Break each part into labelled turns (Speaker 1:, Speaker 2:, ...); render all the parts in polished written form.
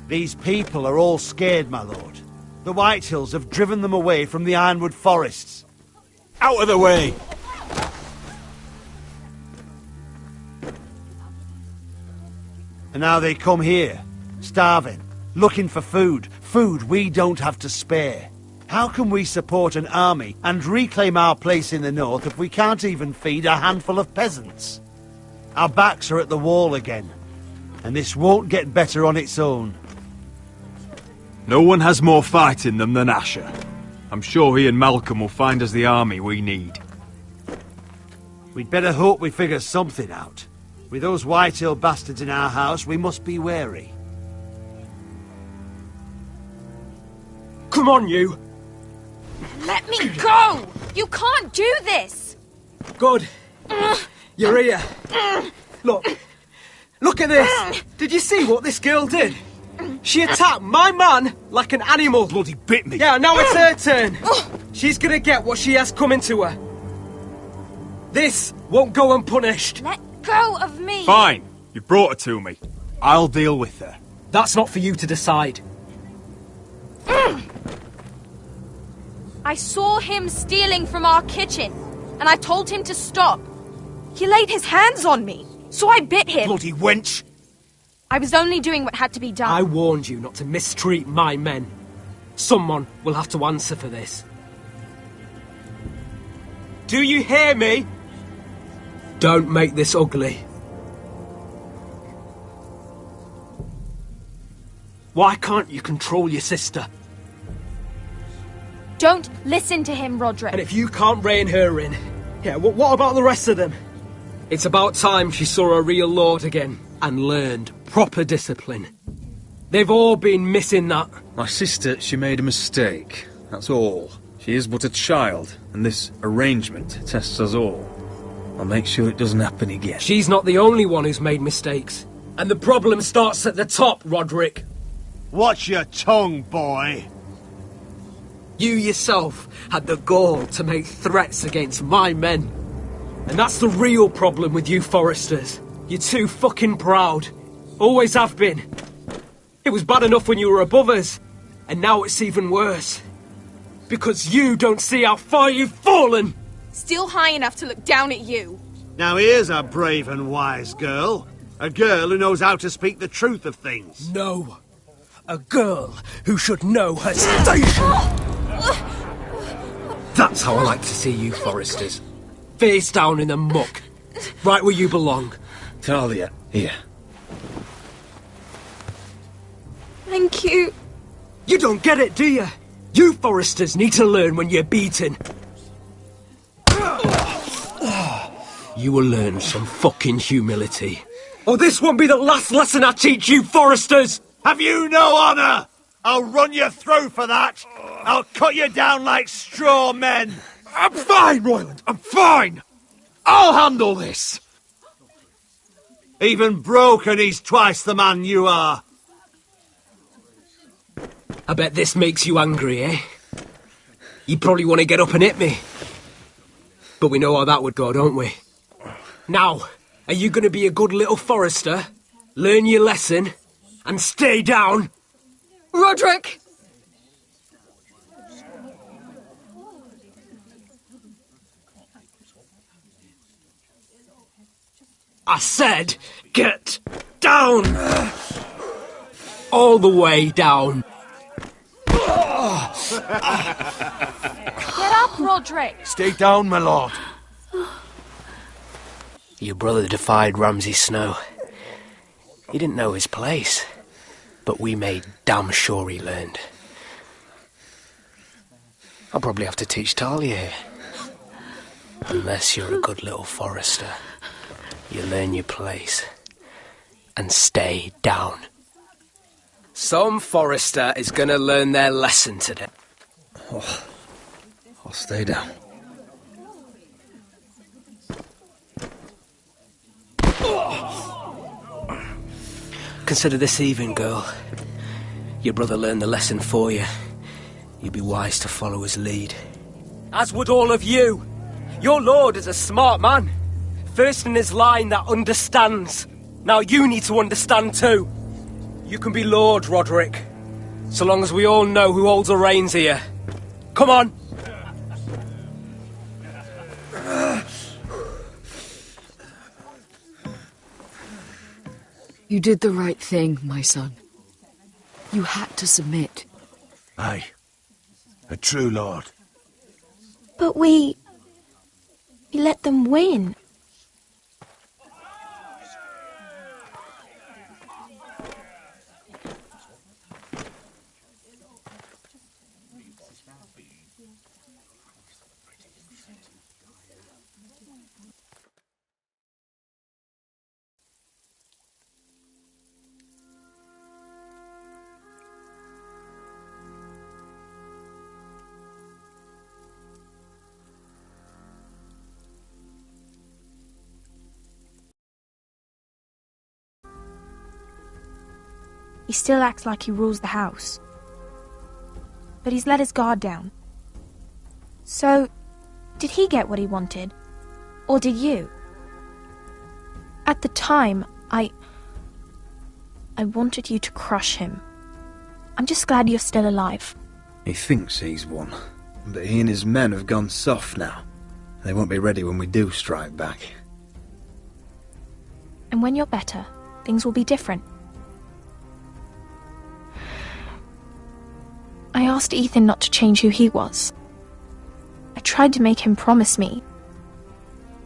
Speaker 1: These people are all scared, my lord. The Whitehills have driven them away from the Ironwood forests.
Speaker 2: Out of the way!
Speaker 1: And now they come here, starving, looking for food. Food we don't have to spare. How can we support an army and reclaim our place in the north if we can't even feed a handful of peasants? Our backs are at the wall again, and this won't get better on its own.
Speaker 2: No one has more fight in them than Asher. I'm sure he and Malcolm will find us the army we need.
Speaker 1: We'd better hope we figure something out. With those Whitehill bastards in our house, we must be wary.
Speaker 3: Come on, you!
Speaker 4: Let me go! You can't do this!
Speaker 3: Good. You're here. Look at this! Did you see what this girl did? She attacked my man like an animal.
Speaker 2: Bloody bit me.
Speaker 3: Yeah, now it's her turn. She's gonna get what she has coming to her. This won't go unpunished.
Speaker 4: Let go of me!
Speaker 2: Fine. You brought her to me. I'll deal with her.
Speaker 3: That's not for you to decide.
Speaker 4: I saw him stealing from our kitchen, and I told him to stop. He laid his hands on me, so I bit him.
Speaker 2: Bloody wench!
Speaker 4: I was only doing what had to be done.
Speaker 3: I warned you not to mistreat my men. Someone will have to answer for this. Do you hear me? Don't make this ugly. Why can't you control your sister?
Speaker 4: Don't listen to him, Roderick.
Speaker 3: And if you can't rein her in, yeah, what about the rest of them? It's about time she saw a real lord again and learned proper discipline. They've all been missing that.
Speaker 5: My sister, she made a mistake. That's all. She is but a child, and this arrangement tests us all. I'll make sure it doesn't happen again.
Speaker 3: She's not the only one who's made mistakes. And the problem starts at the top, Roderick.
Speaker 1: Watch your tongue, boy.
Speaker 3: You yourself had the gall to make threats against my men. And that's the real problem with you Forresters. You're too fucking proud. Always have been. It was bad enough when you were above us. And now it's even worse. Because you don't see how far you've fallen.
Speaker 4: Still high enough to look down at you.
Speaker 1: Now here's a brave and wise girl. A girl who knows how to speak the truth of things.
Speaker 3: No. A girl who should know her station. That's how I like to see you, Forresters. Face down in the muck. Right where you belong.
Speaker 5: Talia, here.
Speaker 4: Thank you.
Speaker 3: You don't get it, do you? You Forresters need to learn when you're beaten. You will learn some fucking humility. Or this won't be the last lesson I teach you, Forresters!
Speaker 1: Have you no honour? I'll run you through for that. I'll cut you down like straw men.
Speaker 2: I'm fine, Royland. I'm fine. I'll handle this.
Speaker 1: Even broken, he's twice the man you are.
Speaker 3: I bet this makes you angry, eh? You probably want to get up and hit me. But we know how that would go, don't we? Now, are you going to be a good little Forrester, learn your lesson, and stay down?
Speaker 4: Roderick!
Speaker 3: I said, get down! All the way down.
Speaker 4: Get up, Roderick!
Speaker 2: Stay down, my lord.
Speaker 6: Your brother defied Ramsay Snow. He didn't know his place, but we made damn sure he learned. I'll probably have to teach Talia here. Unless you're a good little Forrester. You learn your place and stay down.
Speaker 3: Some Forrester is going to learn their lesson today.
Speaker 5: Oh, I'll stay down.
Speaker 6: Consider this even, girl. Your brother learned the lesson for you. You'd be wise to follow his lead.
Speaker 3: As would all of you. Your lord is a smart man. First in his line that understands. Now you need to understand too. You can be Lord, Roderick. So long as we all know who holds the reins here. Come on!
Speaker 7: You did the right thing, my son. You had to submit.
Speaker 1: Aye. A true lord.
Speaker 4: But we let them win. He still acts like he rules the house. But he's let his guard down. So, did he get what he wanted? Or did you? At the time, I wanted you to crush him. I'm just glad you're still alive.
Speaker 5: He thinks he's won, but he and his men have gone soft now. They won't be ready when we do strike back.
Speaker 4: And when you're better, things will be different. I asked Ethan not to change who he was. I tried to make him promise me.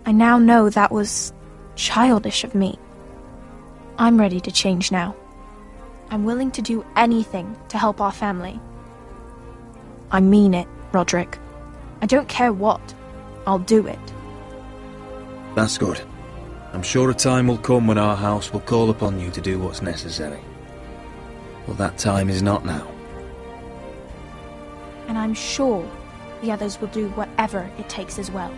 Speaker 4: I now know that was childish of me. I'm ready to change now. I'm willing to do anything to help our family. I mean it, Roderick. I don't care what. I'll do it.
Speaker 5: That's good. I'm sure a time will come when our house will call upon you to do what's necessary. But that time is not now.
Speaker 4: And I'm sure the others will do whatever it takes as well.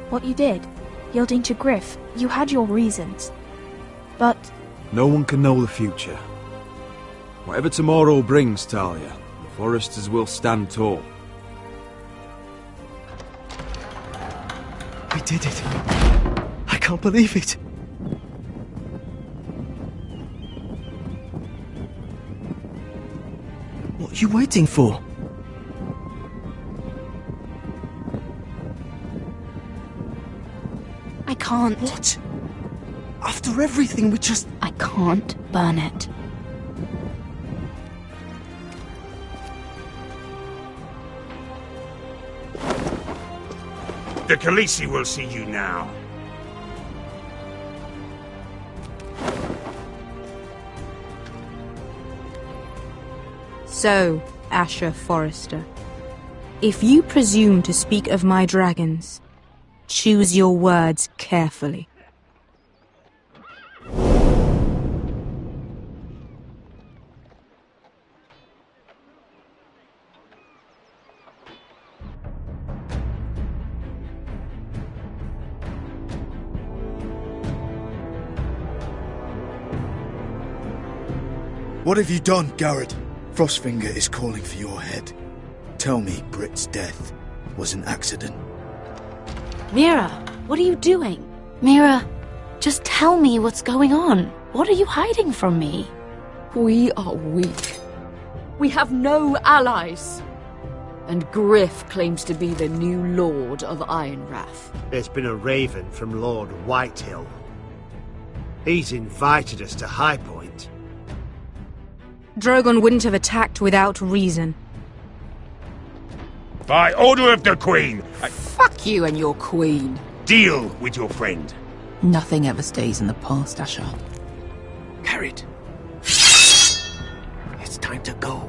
Speaker 4: What you did, yielding to Griff, you had your reasons. But
Speaker 2: No one can know the future. Whatever tomorrow brings, Talia, the Foresters will stand tall.
Speaker 8: We did it. I can't believe it. What are you waiting for?
Speaker 9: I can't.
Speaker 8: What? After everything we just...
Speaker 9: I can't burn it.
Speaker 10: The Khaleesi will see you now.
Speaker 9: So, Asher Forrester, if you presume to speak of my dragons, choose your words carefully.
Speaker 11: What have you done, Garrett? Frostfinger is calling for your head. Tell me Britt's death was an accident.
Speaker 9: Mira, what are you doing? Mira, just tell me what's going on. What are you hiding from me?
Speaker 7: We are weak. We have no allies. And Griff claims to be the new Lord of Ironrath.
Speaker 1: There's been a raven from Lord Whitehill. He's invited us to High Point.
Speaker 9: Drogon wouldn't have attacked without reason.
Speaker 10: By order of the Queen,
Speaker 7: Fuck you and your queen.
Speaker 10: deal with your friend.
Speaker 12: Nothing ever stays in the past, Asher.
Speaker 8: Carried. It's time to go.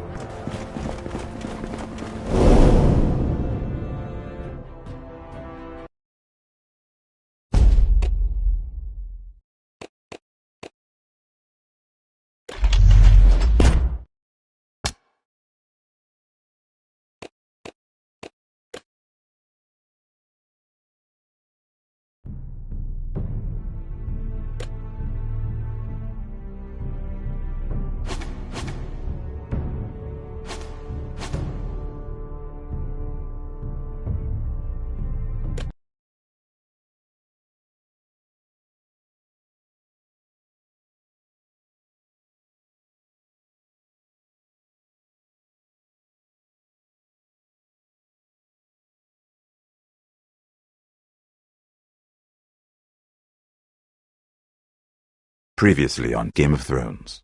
Speaker 13: Previously on Game of Thrones.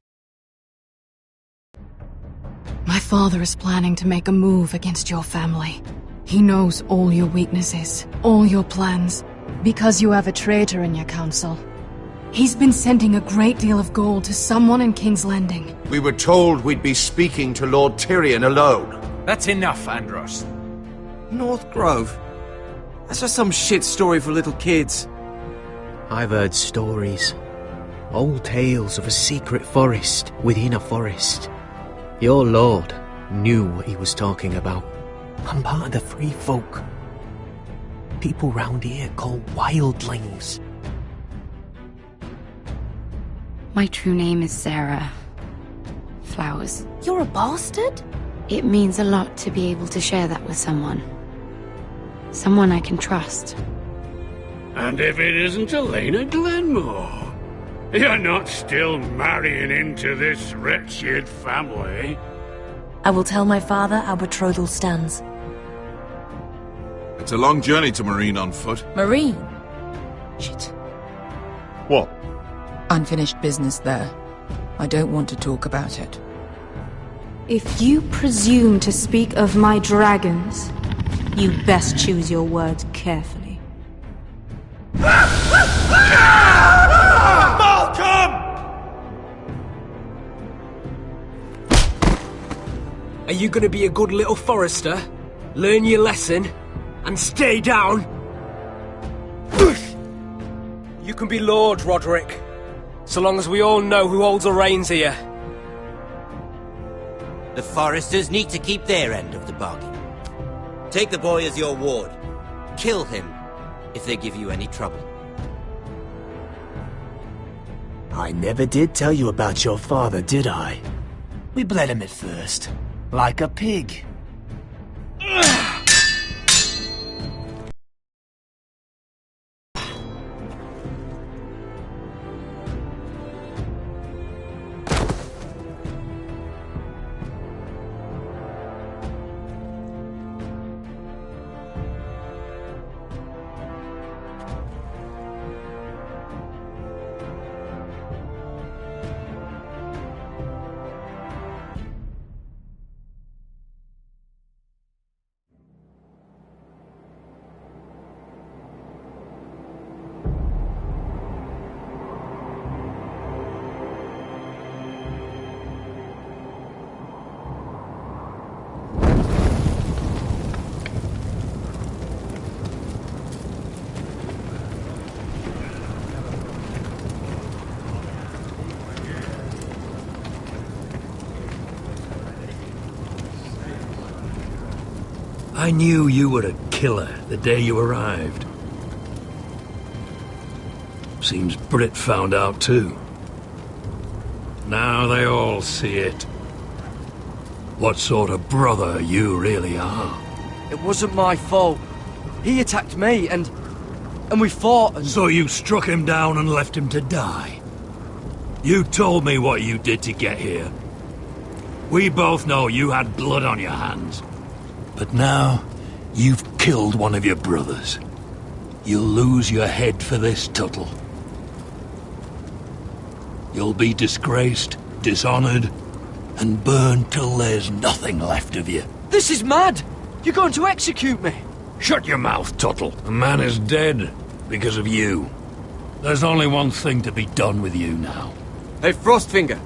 Speaker 14: My father is planning to make a move against your family. He knows all your weaknesses, all your plans, because you have a traitor in your council. He's been sending a great deal of gold to someone in King's Landing.
Speaker 15: We were told we'd be speaking to Lord Tyrion alone.
Speaker 16: That's enough, Andros.
Speaker 8: North Grove? That's just some shit story for little kids.
Speaker 6: I've heard stories. Old tales of a secret forest within a forest. Your lord knew what he was talking about. I'm part of the free folk. People round here call wildlings.
Speaker 17: My true name is Sarah Flowers.
Speaker 18: You're a bastard?
Speaker 17: It means a lot to be able to share that with someone. Someone I can trust.
Speaker 19: And if it isn't Elena Glenmore, you're not still marrying into this wretched family.
Speaker 18: I will tell my father our betrothal stands.
Speaker 20: It's a long journey to Marine on foot.
Speaker 18: Marine? Shit.
Speaker 20: What?
Speaker 12: Unfinished business there. I don't want to talk about it.
Speaker 9: If you presume to speak of my dragons, you best choose your words carefully.
Speaker 3: Are you gonna be a good little Forrester? Learn your lesson? And stay down? You can be Lord, Roderick. So long as we all know who holds the reins here.
Speaker 21: The Forresters need to keep their end of the bargain. Take the boy as your ward. Kill him if they give you any trouble.
Speaker 8: I never did tell you about your father, did I? We bled him at first, like a pig.
Speaker 19: I knew you were a killer the day you arrived. Seems Britt found out too. Now they all see it. What sort of brother you really are.
Speaker 8: It wasn't my fault. He attacked me, and we fought and...
Speaker 19: So you struck him down and left him to die? You told me what you did to get here. We both know you had blood on your hands. But now, you've killed one of your brothers. You'll lose your head for this, Tuttle. You'll be disgraced, dishonored, and burned till there's nothing left of you.
Speaker 8: This is mad! You're going to execute me!
Speaker 19: Shut your mouth, Tuttle. The man is dead because of you. There's only one thing to be done with you now.
Speaker 8: Hey, Frostfinger!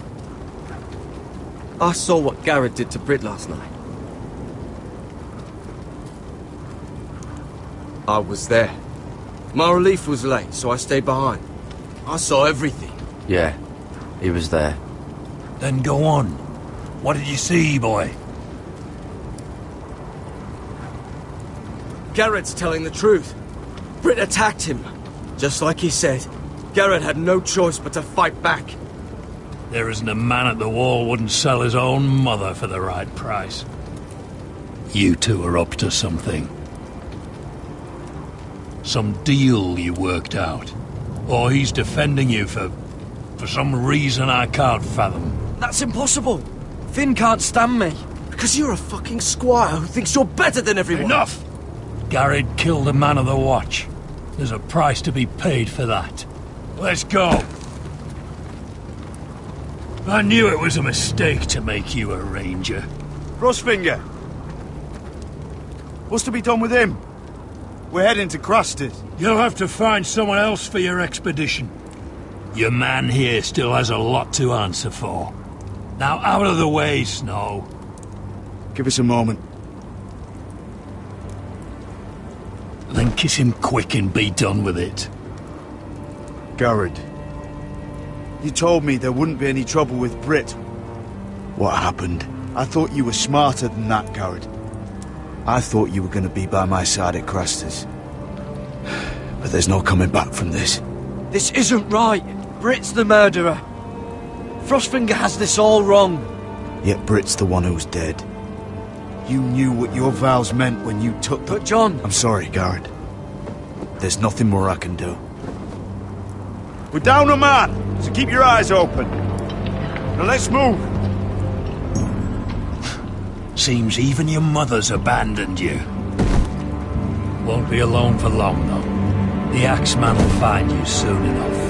Speaker 8: I saw what Garrett did to Britt last night. I was there. My relief was late, so I stayed behind. I saw everything.
Speaker 22: Yeah, he was there.
Speaker 19: Then go on. What did you see, boy?
Speaker 8: Garrett's telling the truth. Britt attacked him. Just like he said, Garrett had no choice but to fight back.
Speaker 19: There isn't a man at the wall wouldn't sell his own mother for the right price. You two are up to something. Some deal you worked out. Or he's defending you for some reason I can't fathom.
Speaker 8: That's impossible. Finn can't stand me. Because you're a fucking squire who thinks you're better than everyone.
Speaker 19: Enough! Garrett killed a man of the watch. There's a price to be paid for that. Let's go. I knew it was a mistake to make you a ranger.
Speaker 11: Frostfinger! What's to be done with him? We're heading to Craster's.
Speaker 19: You'll have to find someone else for your expedition. Your man here still has a lot to answer for. Now out of the way, Snow.
Speaker 11: Give us a moment.
Speaker 19: Then kiss him quick and be done with it.
Speaker 11: Garrett, you told me there wouldn't be any trouble with Brit. What happened? I thought you were smarter than that, Garrett. I thought you were going to be by my side at Craster's. But there's no coming back from this.
Speaker 4: This isn't right. Brit's the murderer. Frostfinger has this all wrong.
Speaker 11: Yet Brit's the one who's dead. You knew what your vows meant when you took the...
Speaker 4: But John...
Speaker 11: I'm sorry, Garrett. There's nothing more I can do. We're down a man, so keep your eyes open. Now let's move.
Speaker 19: Seems even your mother's abandoned you. Won't be alone for long, though. The Axeman will find you soon enough.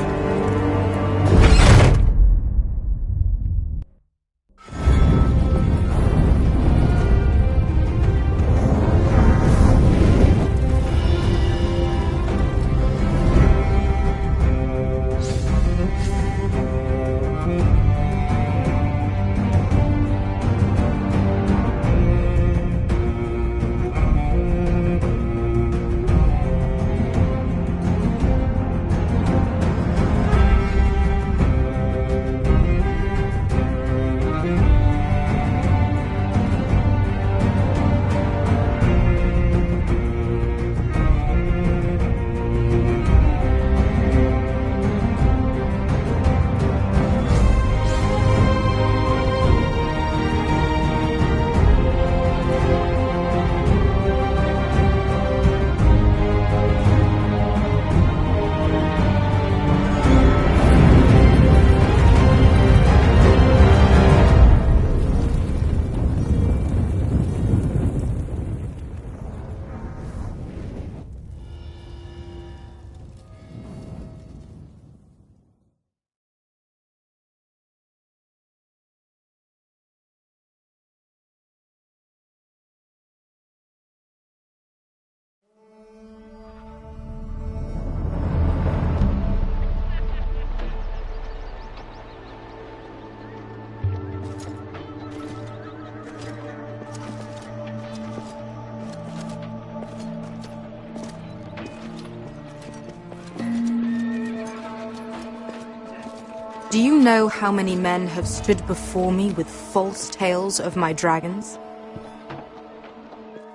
Speaker 9: Do you know how many men have stood before me with false tales of my dragons?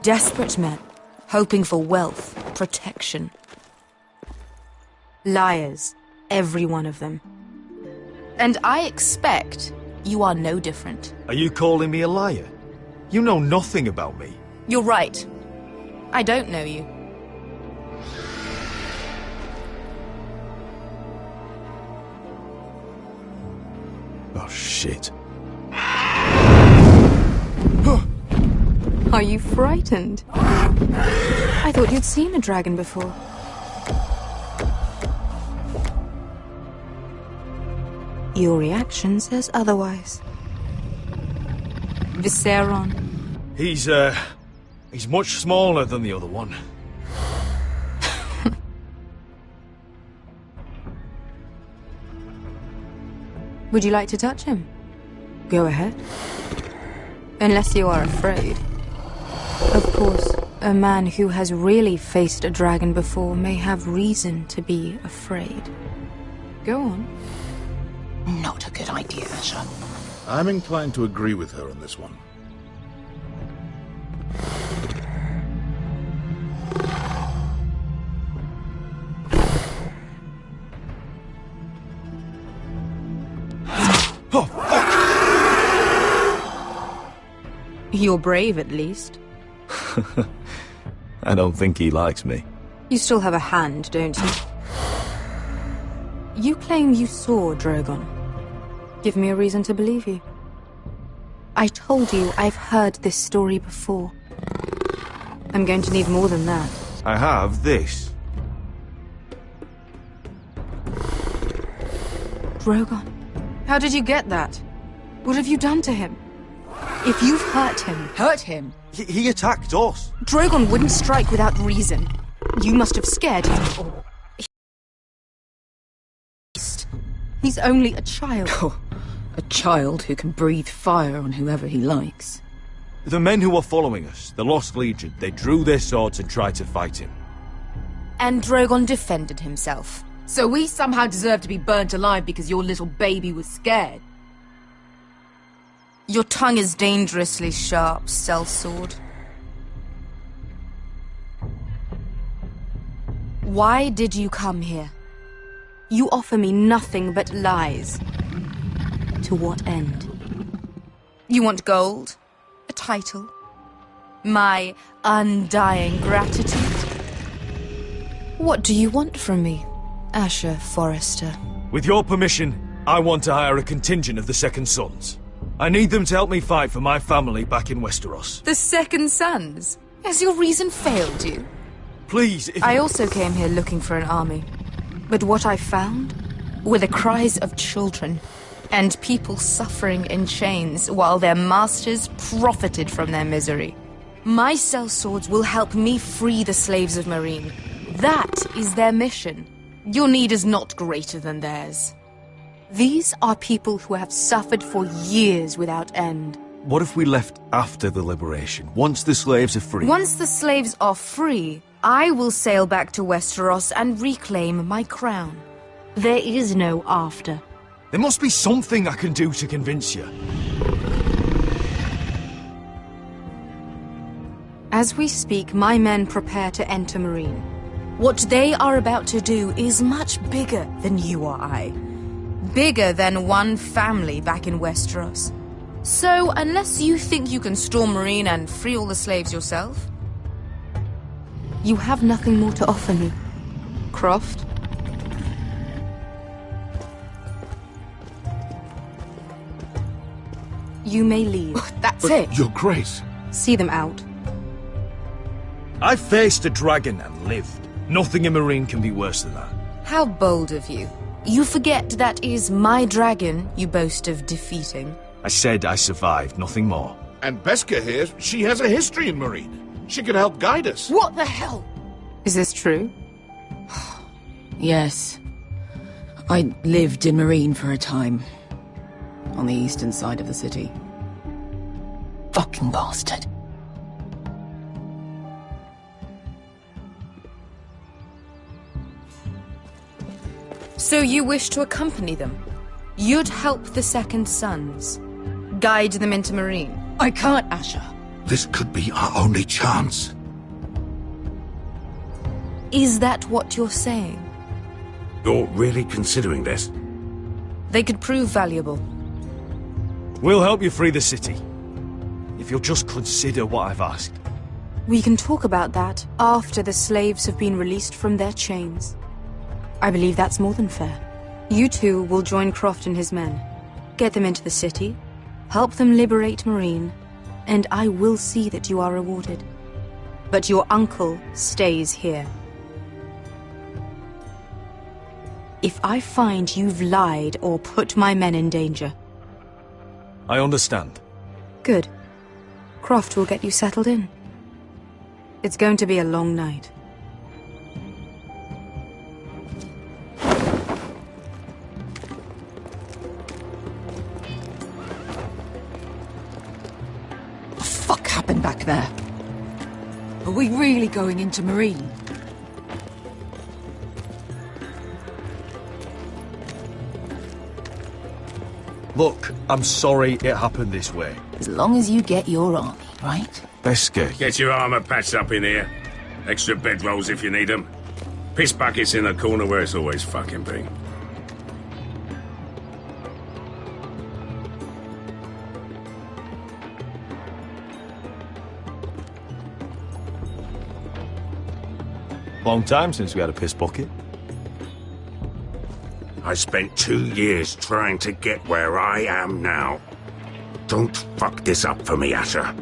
Speaker 9: Desperate men, hoping for wealth, protection. Liars, every one of them. And I expect you are no different.
Speaker 2: Are you calling me a liar? You know nothing about me.
Speaker 9: You're right. I don't know you.
Speaker 2: Oh, shit.
Speaker 9: Are you frightened? I thought you'd seen a dragon before. Your reaction says otherwise. Viserion.
Speaker 2: He's much smaller than the other one.
Speaker 9: Would you like to touch him? Go ahead. Unless you are afraid. Of course, a man who has really faced a dragon before may have reason to be afraid. Go on.
Speaker 5: Not a good idea, sir.
Speaker 20: I'm inclined to agree with her on this one.
Speaker 9: You're brave, at least.
Speaker 2: I don't think he likes me.
Speaker 9: You still have a hand, don't you? You claim you saw Drogon. Give me a reason to believe you. I told you I've heard this story before. I'm going to need more than that.
Speaker 2: I have this.
Speaker 9: Drogon. How did you get that? What have you done to him? If you've hurt him...
Speaker 4: Hurt him? He attacked us.
Speaker 9: Drogon wouldn't strike without reason. You must have scared him. Or... He's only a child.
Speaker 12: Oh, a child who can breathe fire on whoever he likes.
Speaker 4: The men who were following us, the Lost Legion, they drew their swords and tried to fight him.
Speaker 9: And Drogon defended himself.
Speaker 12: So we somehow deserve to be burnt alive because your little baby was scared?
Speaker 9: Your tongue is dangerously sharp, sellsword. Why did you come here? You offer me nothing but lies. To what end? You want gold? A title? My undying gratitude? What do you want from me, Asher Forrester?
Speaker 4: With your permission, I want to hire a contingent of the Second Sons. I need them to help me fight for my family back in Westeros.
Speaker 9: The Second Sons? Has your reason failed you?
Speaker 4: Please, if
Speaker 9: I also came here looking for an army. But what I found were the cries of children and people suffering in chains while their masters profited from their misery. My sellswords will help me free the slaves of Meereen. That is their mission. Your need is not greater than theirs. These are people who have suffered for years without end.
Speaker 4: What if we left after the liberation, once the slaves are free?
Speaker 9: Once the slaves are free, I will sail back to Westeros and reclaim my crown. There is no after.
Speaker 4: There must be something I can do to convince you.
Speaker 9: As we speak, my men prepare to enter Meereen. What they are about to do is much bigger than you or I. Bigger than one family back in Westeros. So, unless you think you can storm Meereen and free all the slaves yourself, you have nothing more to offer me, Croft. You may leave.
Speaker 12: That's it.
Speaker 20: Your Grace.
Speaker 9: See them out.
Speaker 4: I faced a dragon and lived. Nothing in Meereen can be worse than that.
Speaker 9: How bold of you. You forget that is my dragon you boast of defeating.
Speaker 4: I said I survived, nothing more.
Speaker 20: And Beskha here, she has a history in Meereen. She could help guide us.
Speaker 12: What the hell?
Speaker 9: Is this true?
Speaker 12: Yes. I lived in Meereen for a time. On the eastern side of the city.
Speaker 5: Fucking bastard.
Speaker 9: So you wish to accompany them? You'd help the Second Sons? Guide them into Meereen?
Speaker 12: I can't, Asher.
Speaker 20: This could be our only chance.
Speaker 9: Is that what you're saying?
Speaker 10: You're really considering this?
Speaker 9: They could prove valuable.
Speaker 4: We'll help you free the city. If you'll just consider what I've asked.
Speaker 9: We can talk about that after the slaves have been released from their chains. I believe that's more than fair. You two will join Croft and his men. Get them into the city, help them liberate Meereen, and I will see that you are rewarded. But your uncle stays here. If I find you've lied or put my men in danger...
Speaker 4: I understand.
Speaker 9: Good. Croft will get you settled in. It's going to be a long night.
Speaker 12: What the fuck happened back there? Are we really going into Meereen?
Speaker 4: Look, I'm sorry it happened this way.
Speaker 5: As long as you get your army, right?
Speaker 4: Beskha.
Speaker 10: Get your armor patched up in here. Extra bedrolls if you need them. Piss buckets in the corner where it's always fucking been.
Speaker 4: Long time since we had a piss bucket.
Speaker 10: I spent 2 years trying to get where I am now. Don't fuck this up for me, Asher.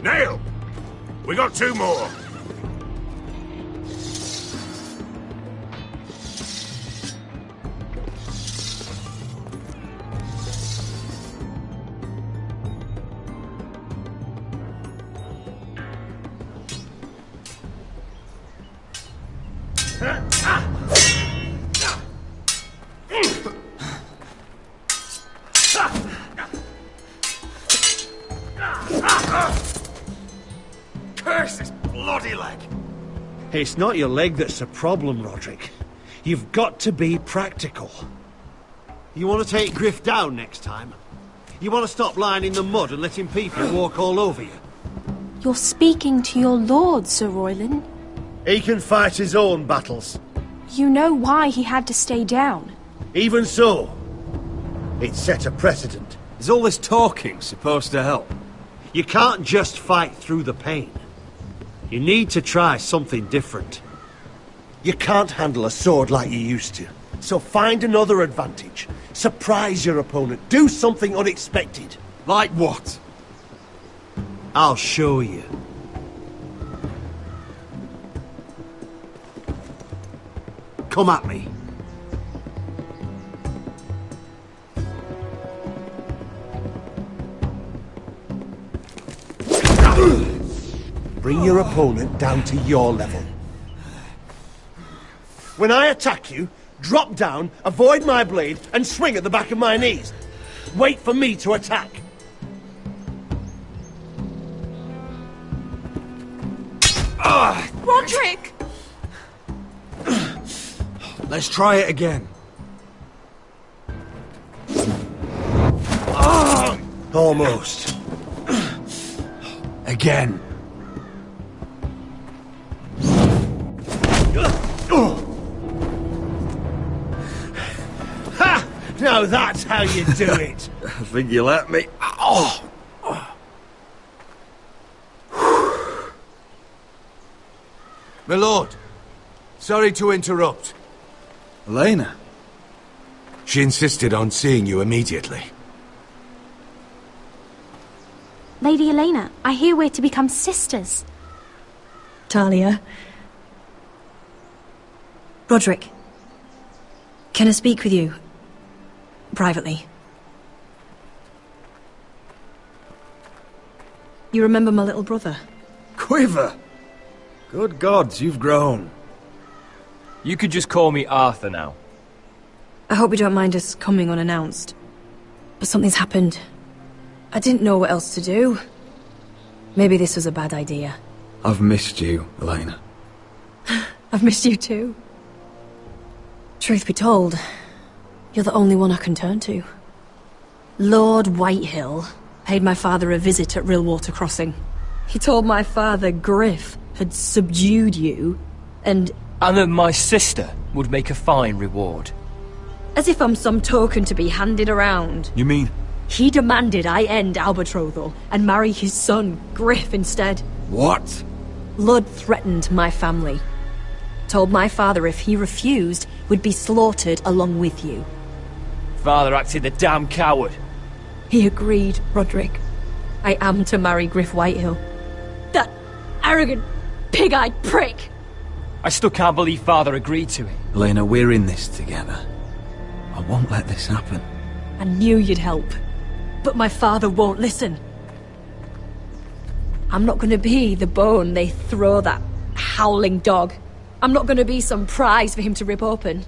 Speaker 10: Nail! We got 2 more!
Speaker 1: Curse this bloody leg!
Speaker 7: It's not your leg that's the problem, Roderick. You've got to be practical. You want to take Griff down next time? You want to stop lying in the mud and letting people walk all over you?
Speaker 23: You're speaking to your lord, Sir Royland.
Speaker 7: He can fight his own battles.
Speaker 23: You know why he had to stay down.
Speaker 7: Even so, it set a precedent.
Speaker 2: Is all this talking supposed to help?
Speaker 7: You can't just fight through the pain. You need to try something different. You can't handle a sword like you used to. So find another advantage. Surprise your opponent. Do something unexpected.
Speaker 2: Like what?
Speaker 7: I'll show you. Come at me. Bring your opponent down to your level. When I attack you, drop down, avoid my blade, and swing at the back of my knees. Wait for me to attack.
Speaker 23: Roderick!
Speaker 2: Let's try it again.
Speaker 7: Almost.
Speaker 2: Again.
Speaker 7: Ha! Now that's how you do it.
Speaker 2: I think you let me. Oh!
Speaker 15: My lord, sorry to interrupt.
Speaker 2: Elena?
Speaker 15: She insisted on seeing you immediately.
Speaker 23: Lady Elena, I hear we're to become sisters.
Speaker 18: Talia. Roderick. Can I speak with you? Privately. You remember my little brother?
Speaker 2: Quiver! Good gods, you've grown.
Speaker 3: You could just call me Arthur now.
Speaker 18: I hope you don't mind us coming unannounced. But something's happened. I didn't know what else to do. Maybe this was a bad idea.
Speaker 2: I've missed you, Elena.
Speaker 18: I've missed you too. Truth be told, you're the only one I can turn to. Lord Whitehill paid my father a visit at Rillwater Crossing. He told my father Griff had subdued you, and
Speaker 3: that my sister would make a fine reward.
Speaker 18: As if I'm some token to be handed around.
Speaker 2: You mean?
Speaker 18: He demanded I end our betrothal and marry his son, Griff, instead.
Speaker 2: What?
Speaker 18: Lud threatened my family. Told my father if he refused, we'd be slaughtered along with you.
Speaker 3: Father acted the damn coward.
Speaker 18: He agreed, Roderick. I am to marry Griff Whitehill. That arrogant, pig-eyed prick!
Speaker 3: I still can't believe Father agreed to it.
Speaker 2: Elena, we're in this together. I won't let this happen.
Speaker 18: I knew you'd help, but my father won't listen. I'm not gonna be the bone they throw that howling dog. I'm not gonna be some prize for him to rip open.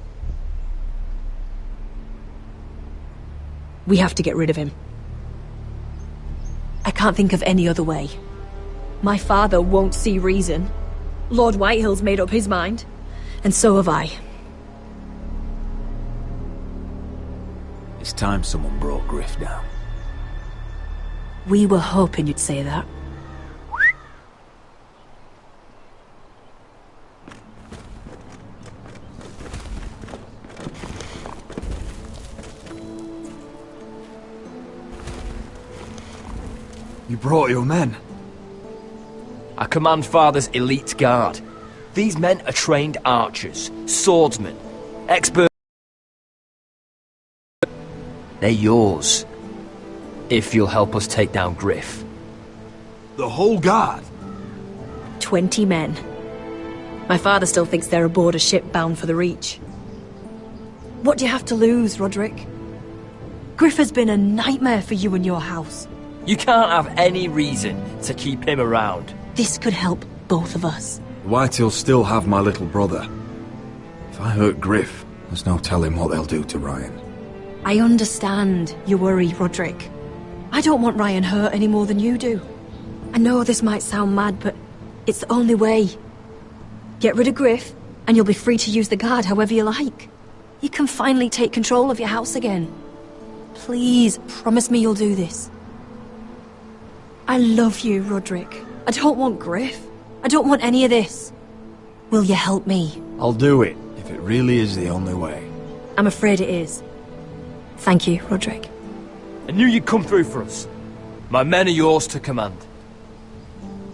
Speaker 18: We have to get rid of him. I can't think of any other way. My father won't see reason. Lord Whitehill's made up his mind, and so have I.
Speaker 2: It's time someone brought Griff down.
Speaker 18: We were hoping you'd say that.
Speaker 2: You brought your men.
Speaker 3: I command Father's elite guard. These men are trained archers, swordsmen, expert. They're yours. If you'll help us take down Griff.
Speaker 2: The whole guard?
Speaker 18: 20 men. My father still thinks they're aboard a ship bound for the Reach. What do you have to lose, Roderick? Griff has been a nightmare for you and your house.
Speaker 3: You can't have any reason to keep him around.
Speaker 18: This could help both of us.
Speaker 2: Whitehills still have my little brother.
Speaker 13: If I hurt Griff, there's no telling what they'll do to Ryan.
Speaker 18: I understand your worry, Roderick. I don't want Ryan hurt any more than you do. I know this might sound mad, but it's the only way. Get rid of Griff, and you'll be free to use the guard however you like. You can finally take control of your house again. Please, promise me you'll do this. I love you, Roderick. I don't want Griff. I don't want any of this. Will you help me?
Speaker 13: I'll do it, if it really is the only way.
Speaker 18: I'm afraid it is. Thank you, Roderick.
Speaker 3: I knew you'd come through for us. My men are yours to command.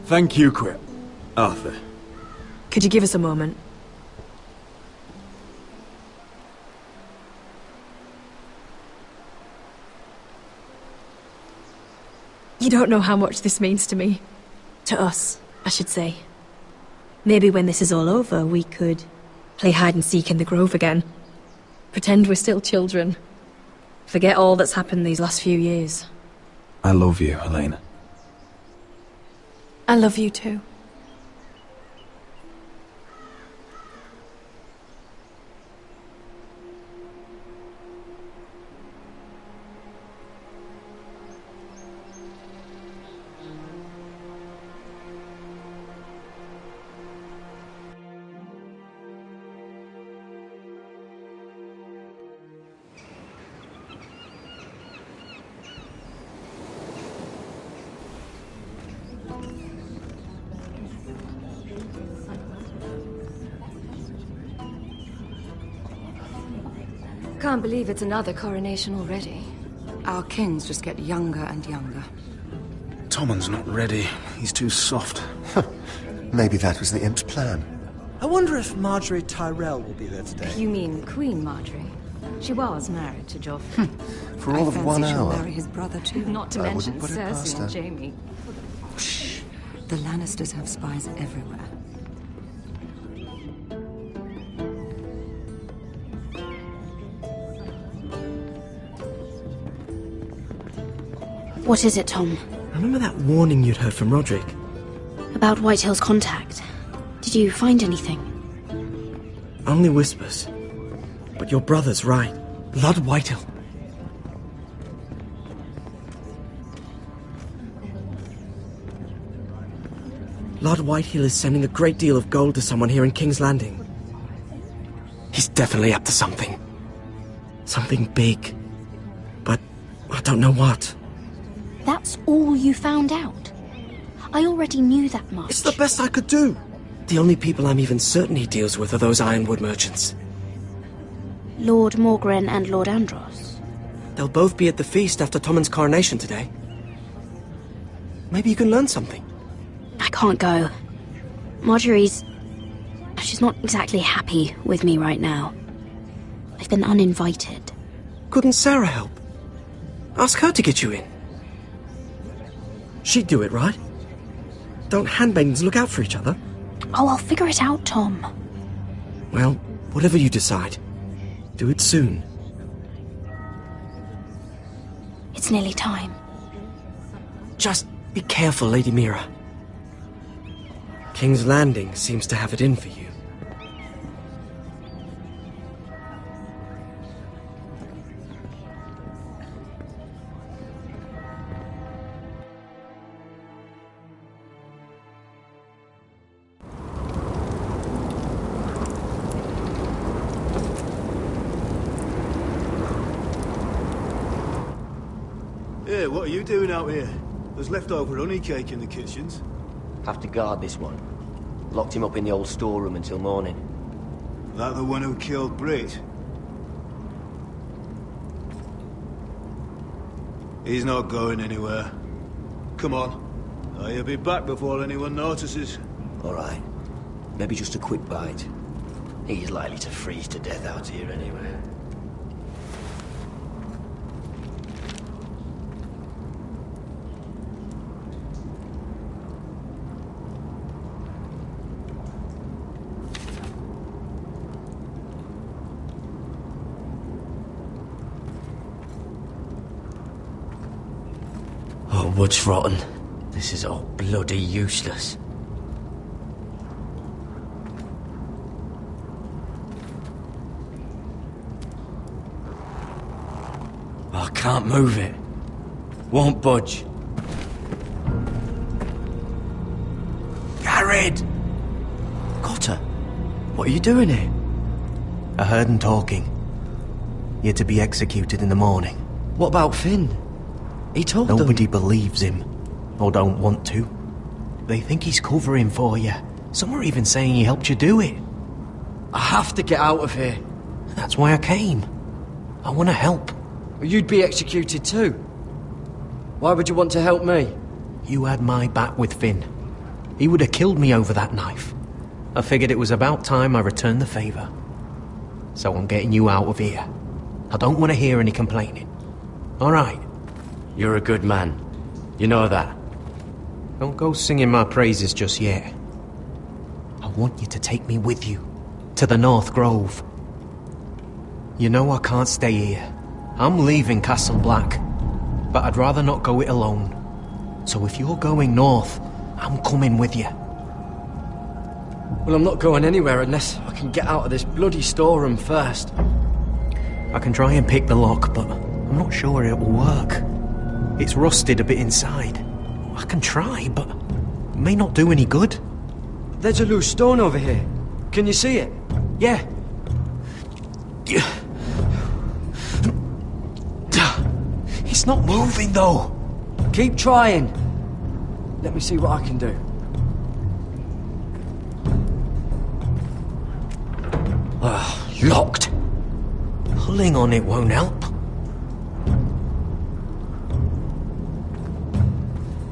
Speaker 2: Thank you, Quip. Arthur.
Speaker 18: Could you give us a moment? You don't know how much this means to me. To us, I should say. Maybe when this is all over, we could play hide and seek in the Grove again. Pretend we're still children. Forget all that's happened these last few years.
Speaker 13: I love you, Elena.
Speaker 18: I love you too.
Speaker 14: Can't believe it's another coronation already. Our kings just get younger and younger.
Speaker 11: Tommen's not ready. He's too soft.
Speaker 16: Maybe that was the imp's plan.
Speaker 24: I wonder if Marjorie Tyrell will be there today.
Speaker 14: You mean Queen Marjorie? She was married to Joffrey.
Speaker 16: For all of 1
Speaker 14: she'll
Speaker 16: hour.
Speaker 14: marry his brother too, not to
Speaker 16: I
Speaker 14: mention
Speaker 16: wouldn't put it past
Speaker 14: Cersei
Speaker 16: her.
Speaker 14: and Jaime. Shh. The Lannisters have spies everywhere.
Speaker 17: What is it, Tom?
Speaker 6: Remember that warning you'd heard from Roderick?
Speaker 17: About Whitehill's contact. Did you find anything?
Speaker 6: Only whispers. But your brother's right.
Speaker 3: Lord Whitehill.
Speaker 6: Lord Whitehill is sending a great deal of gold to someone here in King's Landing. He's definitely up to something. Something big. But I don't know what.
Speaker 17: That's all you found out? I already knew that much.
Speaker 6: It's the best I could do. The only people I'm even certain he deals with are those Ironwood merchants.
Speaker 17: Lord Morgren and Lord Andros.
Speaker 6: They'll both be at the feast after Tommen's coronation today. Maybe you can learn something.
Speaker 17: I can't go. Marjorie's... she's not exactly happy with me right now. I've been uninvited.
Speaker 6: Couldn't Sarah help? Ask her to get you in. She'd do it, right? Don't handmaidens look out for each other?
Speaker 17: Oh, I'll figure it out, Tom.
Speaker 6: Well, whatever you decide, do it soon.
Speaker 17: It's nearly time.
Speaker 6: Just be careful, Lady Mira. King's Landing seems to have it in for you.
Speaker 11: Hey, what are you doing out here? There's leftover honey cake in the kitchens.
Speaker 25: Have to guard this one. Locked him up in the old storeroom until morning.
Speaker 11: That the one who killed Brit? He's not going anywhere. Come on. He'll be back before anyone notices.
Speaker 25: All right. Maybe just a quick bite. He's likely to freeze to death out here anyway.
Speaker 6: Oh, wood's rotten. This is all bloody useless.
Speaker 25: can't move it. Won't budge.
Speaker 6: Garrett!
Speaker 25: Cotter, what are you doing here?
Speaker 6: I heard him talking. You're to be executed in the morning.
Speaker 25: What about Finn? He told them.
Speaker 6: Nobody believes him, or don't want to. They think he's covering for you. Some are even saying he helped you do it.
Speaker 25: I have to get out of here.
Speaker 6: That's why I came. I want to help.
Speaker 25: You'd be executed too. Why would you want to help me?
Speaker 6: You had my back with Finn. He would have killed me over that knife. I figured it was about time I returned the favour. So I'm getting you out of here. I don't want to hear any complaining. All right?
Speaker 25: You're a good man. You know that.
Speaker 6: Don't go singing my praises just yet. I want you to take me with you. To the North Grove. You know I can't stay here. I'm leaving Castle Black. But I'd rather not go it alone. So if you're going north, I'm coming with you.
Speaker 25: Well, I'm not going anywhere unless I can get out of this bloody storeroom first.
Speaker 6: I can try and pick the lock, but I'm not sure it will work. It's rusted a bit inside. I can try, but it may not do any good.
Speaker 25: There's a loose stone over here. Can you see it?
Speaker 6: Yeah. It's not moving, though.
Speaker 25: Keep trying. Let me see what I can do. Locked.
Speaker 6: Pulling on it won't help.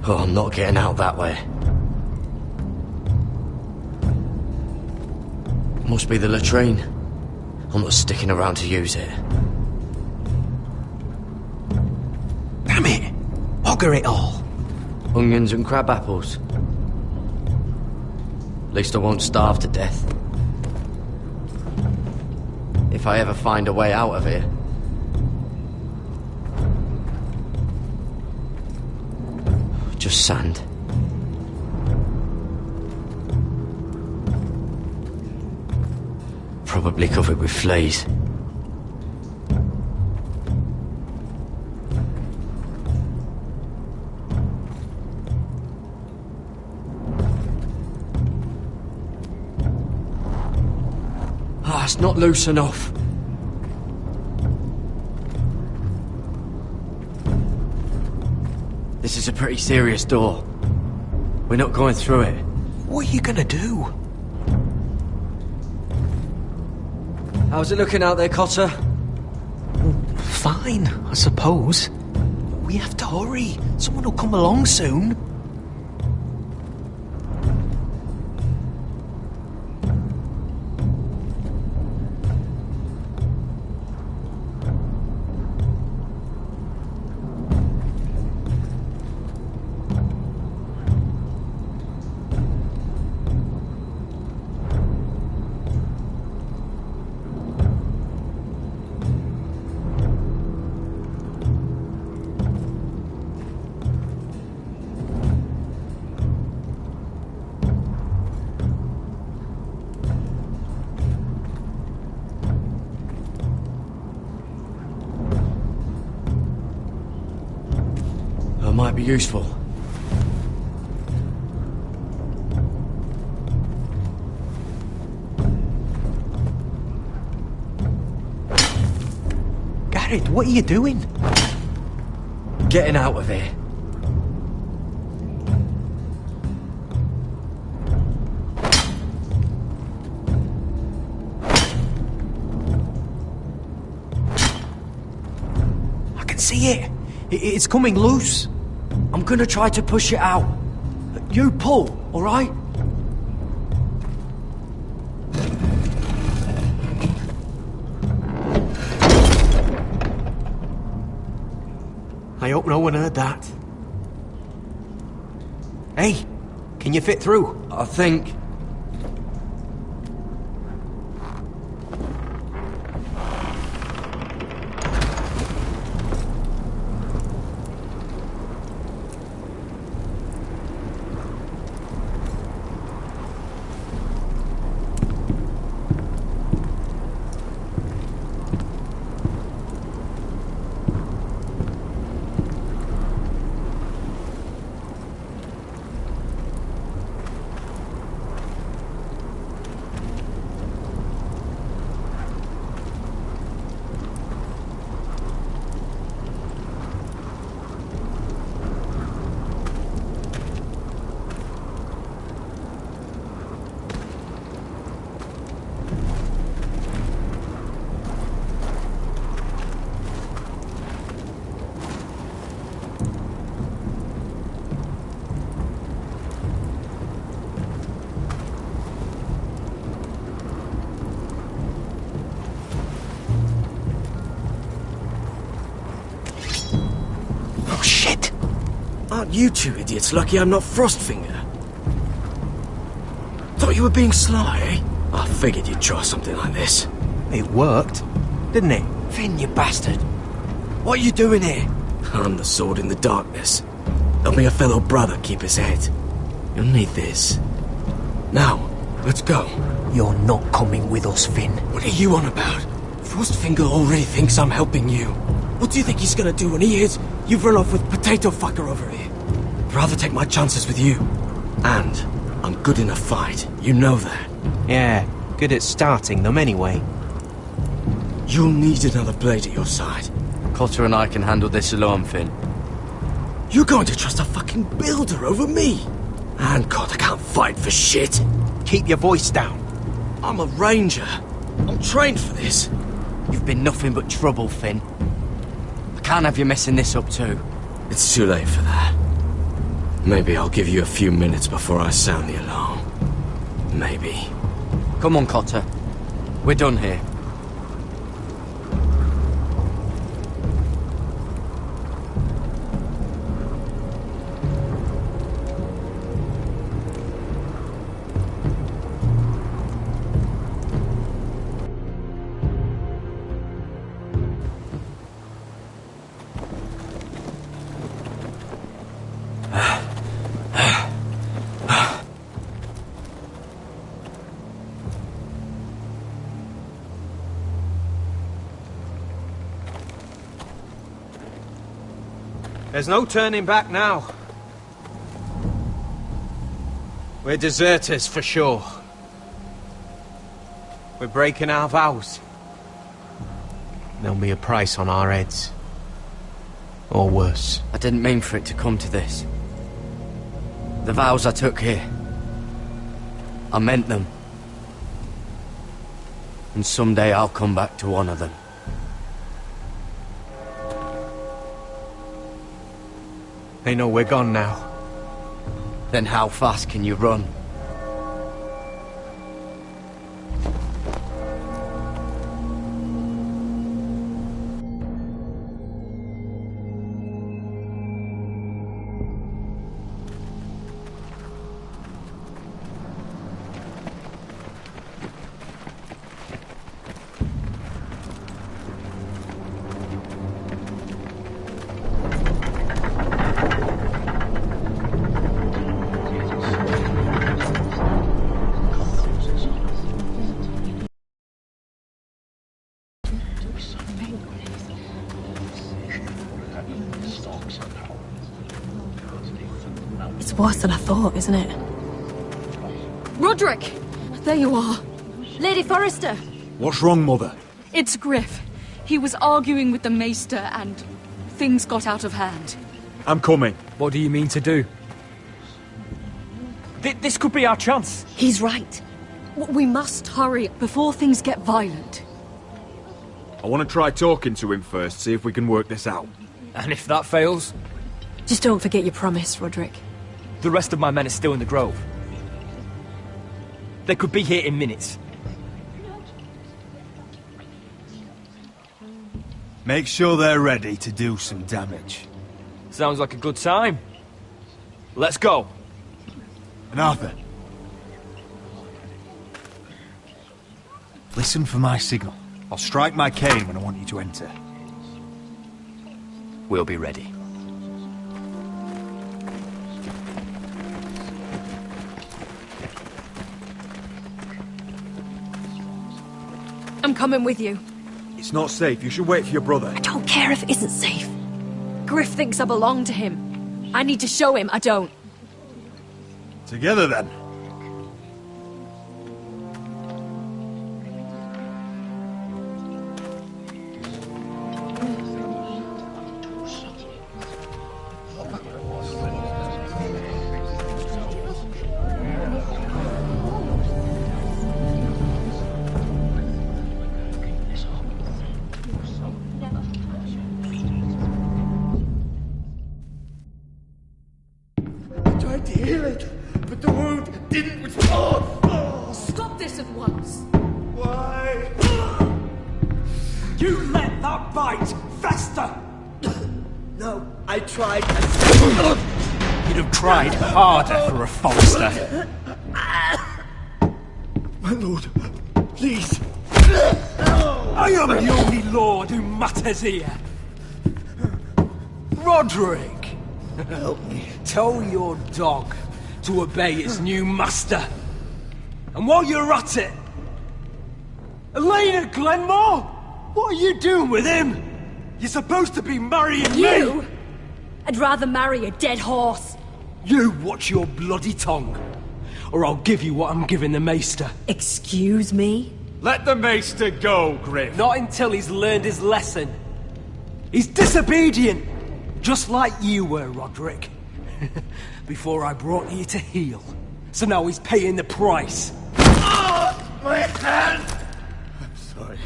Speaker 25: Oh, I'm not getting out that way. Must be the latrine. I'm not sticking around to use it.
Speaker 6: Damn it! Bugger it all.
Speaker 25: Onions and crab apples. At least I won't starve to death. If I ever find a way out of here. Just sand. Probably covered with fleas. It's not loose enough. This is a pretty serious door. We're not going through it.
Speaker 6: What are you gonna do?
Speaker 25: How's it looking out there, Cotter?
Speaker 6: Fine, I suppose. We have to hurry. Someone will come along soon.
Speaker 25: Might be useful.
Speaker 6: Garrett, what are you doing?
Speaker 25: Getting out of here.
Speaker 6: I can see it. It's coming loose.
Speaker 25: I'm gonna try to push it out. You pull, all right?
Speaker 6: I hope no one heard that. Hey, can you fit through?
Speaker 25: I think. You two idiots lucky I'm not Frostfinger. Thought you were being sly, eh? I figured you'd try something like this.
Speaker 6: It worked, didn't it?
Speaker 25: Finn, you bastard! What are you doing here? I'm the sword in the darkness. Helping a fellow brother keep his head. You'll need this. Now, let's go.
Speaker 6: You're not coming with us, Finn.
Speaker 25: What are you on about? Frostfinger already thinks I'm helping you. What do you think he's gonna do when he hears you've run off with Potato Fucker over here? I'd rather take my chances with you. And I'm good in a fight. You know that.
Speaker 6: Yeah, good at starting them anyway.
Speaker 25: You'll need another blade at your side.
Speaker 8: Cotter and I can handle this alone, Finn.
Speaker 25: You're going to trust a fucking builder over me? And God, I can't fight for shit.
Speaker 6: Keep your voice down.
Speaker 25: I'm a ranger. I'm trained for this.
Speaker 8: You've been nothing but trouble, Finn. I can't have you messing this up too.
Speaker 25: It's too late for that. Maybe I'll give you a few minutes before I sound the alarm. Maybe.
Speaker 8: Come on, Cotter. We're done here.
Speaker 3: There's no turning back now. We're deserters for sure. We're breaking our vows.
Speaker 6: There'll be a price on our heads. Or worse.
Speaker 8: I didn't mean for it to come to this. The vows I took here, I meant them. And someday I'll come back to honour them.
Speaker 6: They know we're gone now.
Speaker 8: Then how fast can you run?
Speaker 18: It's worse than I thought, isn't it?
Speaker 19: Roderick! There you are. Lady Forrester!
Speaker 2: What's wrong, Mother?
Speaker 19: It's Griff. He was arguing with the Maester and things got out of hand.
Speaker 2: I'm coming.
Speaker 3: What do you mean to do? This could be our chance.
Speaker 19: He's right. We must hurry before things get violent.
Speaker 2: I want to try talking to him first, see if we can work this out.
Speaker 3: And if that fails?
Speaker 18: Just don't forget your promise, Roderick.
Speaker 3: The rest of my men are still in the grove. They could be here in minutes.
Speaker 11: Make sure they're ready to do some damage.
Speaker 3: Sounds like a good time. Let's go.
Speaker 11: And Arthur, listen for my signal. I'll strike my cane when I want you to enter.
Speaker 8: We'll be ready.
Speaker 18: I'm coming with you.
Speaker 2: It's not safe. You should wait for your brother.
Speaker 18: I don't care if it isn't safe. Griff thinks I belong to him. I need to show him I don't.
Speaker 2: Together, then.
Speaker 1: Tried to heal it, but the wound didn't respond.
Speaker 19: Stop this at once.
Speaker 1: Why?
Speaker 3: You let that bite fester!
Speaker 1: No, I tried and...
Speaker 3: you'd have tried harder for a Forrester.
Speaker 1: My lord, please.
Speaker 3: I am the only lord who matters here. Roderick,
Speaker 1: Help me.
Speaker 3: tell your dog to obey its new master. And while you're at it, Elena Glenmore, what are you doing with him? You're supposed to be marrying
Speaker 18: You?
Speaker 3: me.
Speaker 18: I'd rather marry a dead horse.
Speaker 3: You watch your bloody tongue, or I'll give you what I'm giving the Maester.
Speaker 18: Excuse me?
Speaker 2: Let the Maester go, Griff.
Speaker 3: Not until he's learned his lesson. He's disobedient, just like you were, Roderick. Before I brought you to heel. So now he's paying the price.
Speaker 1: My hand! I'm sorry.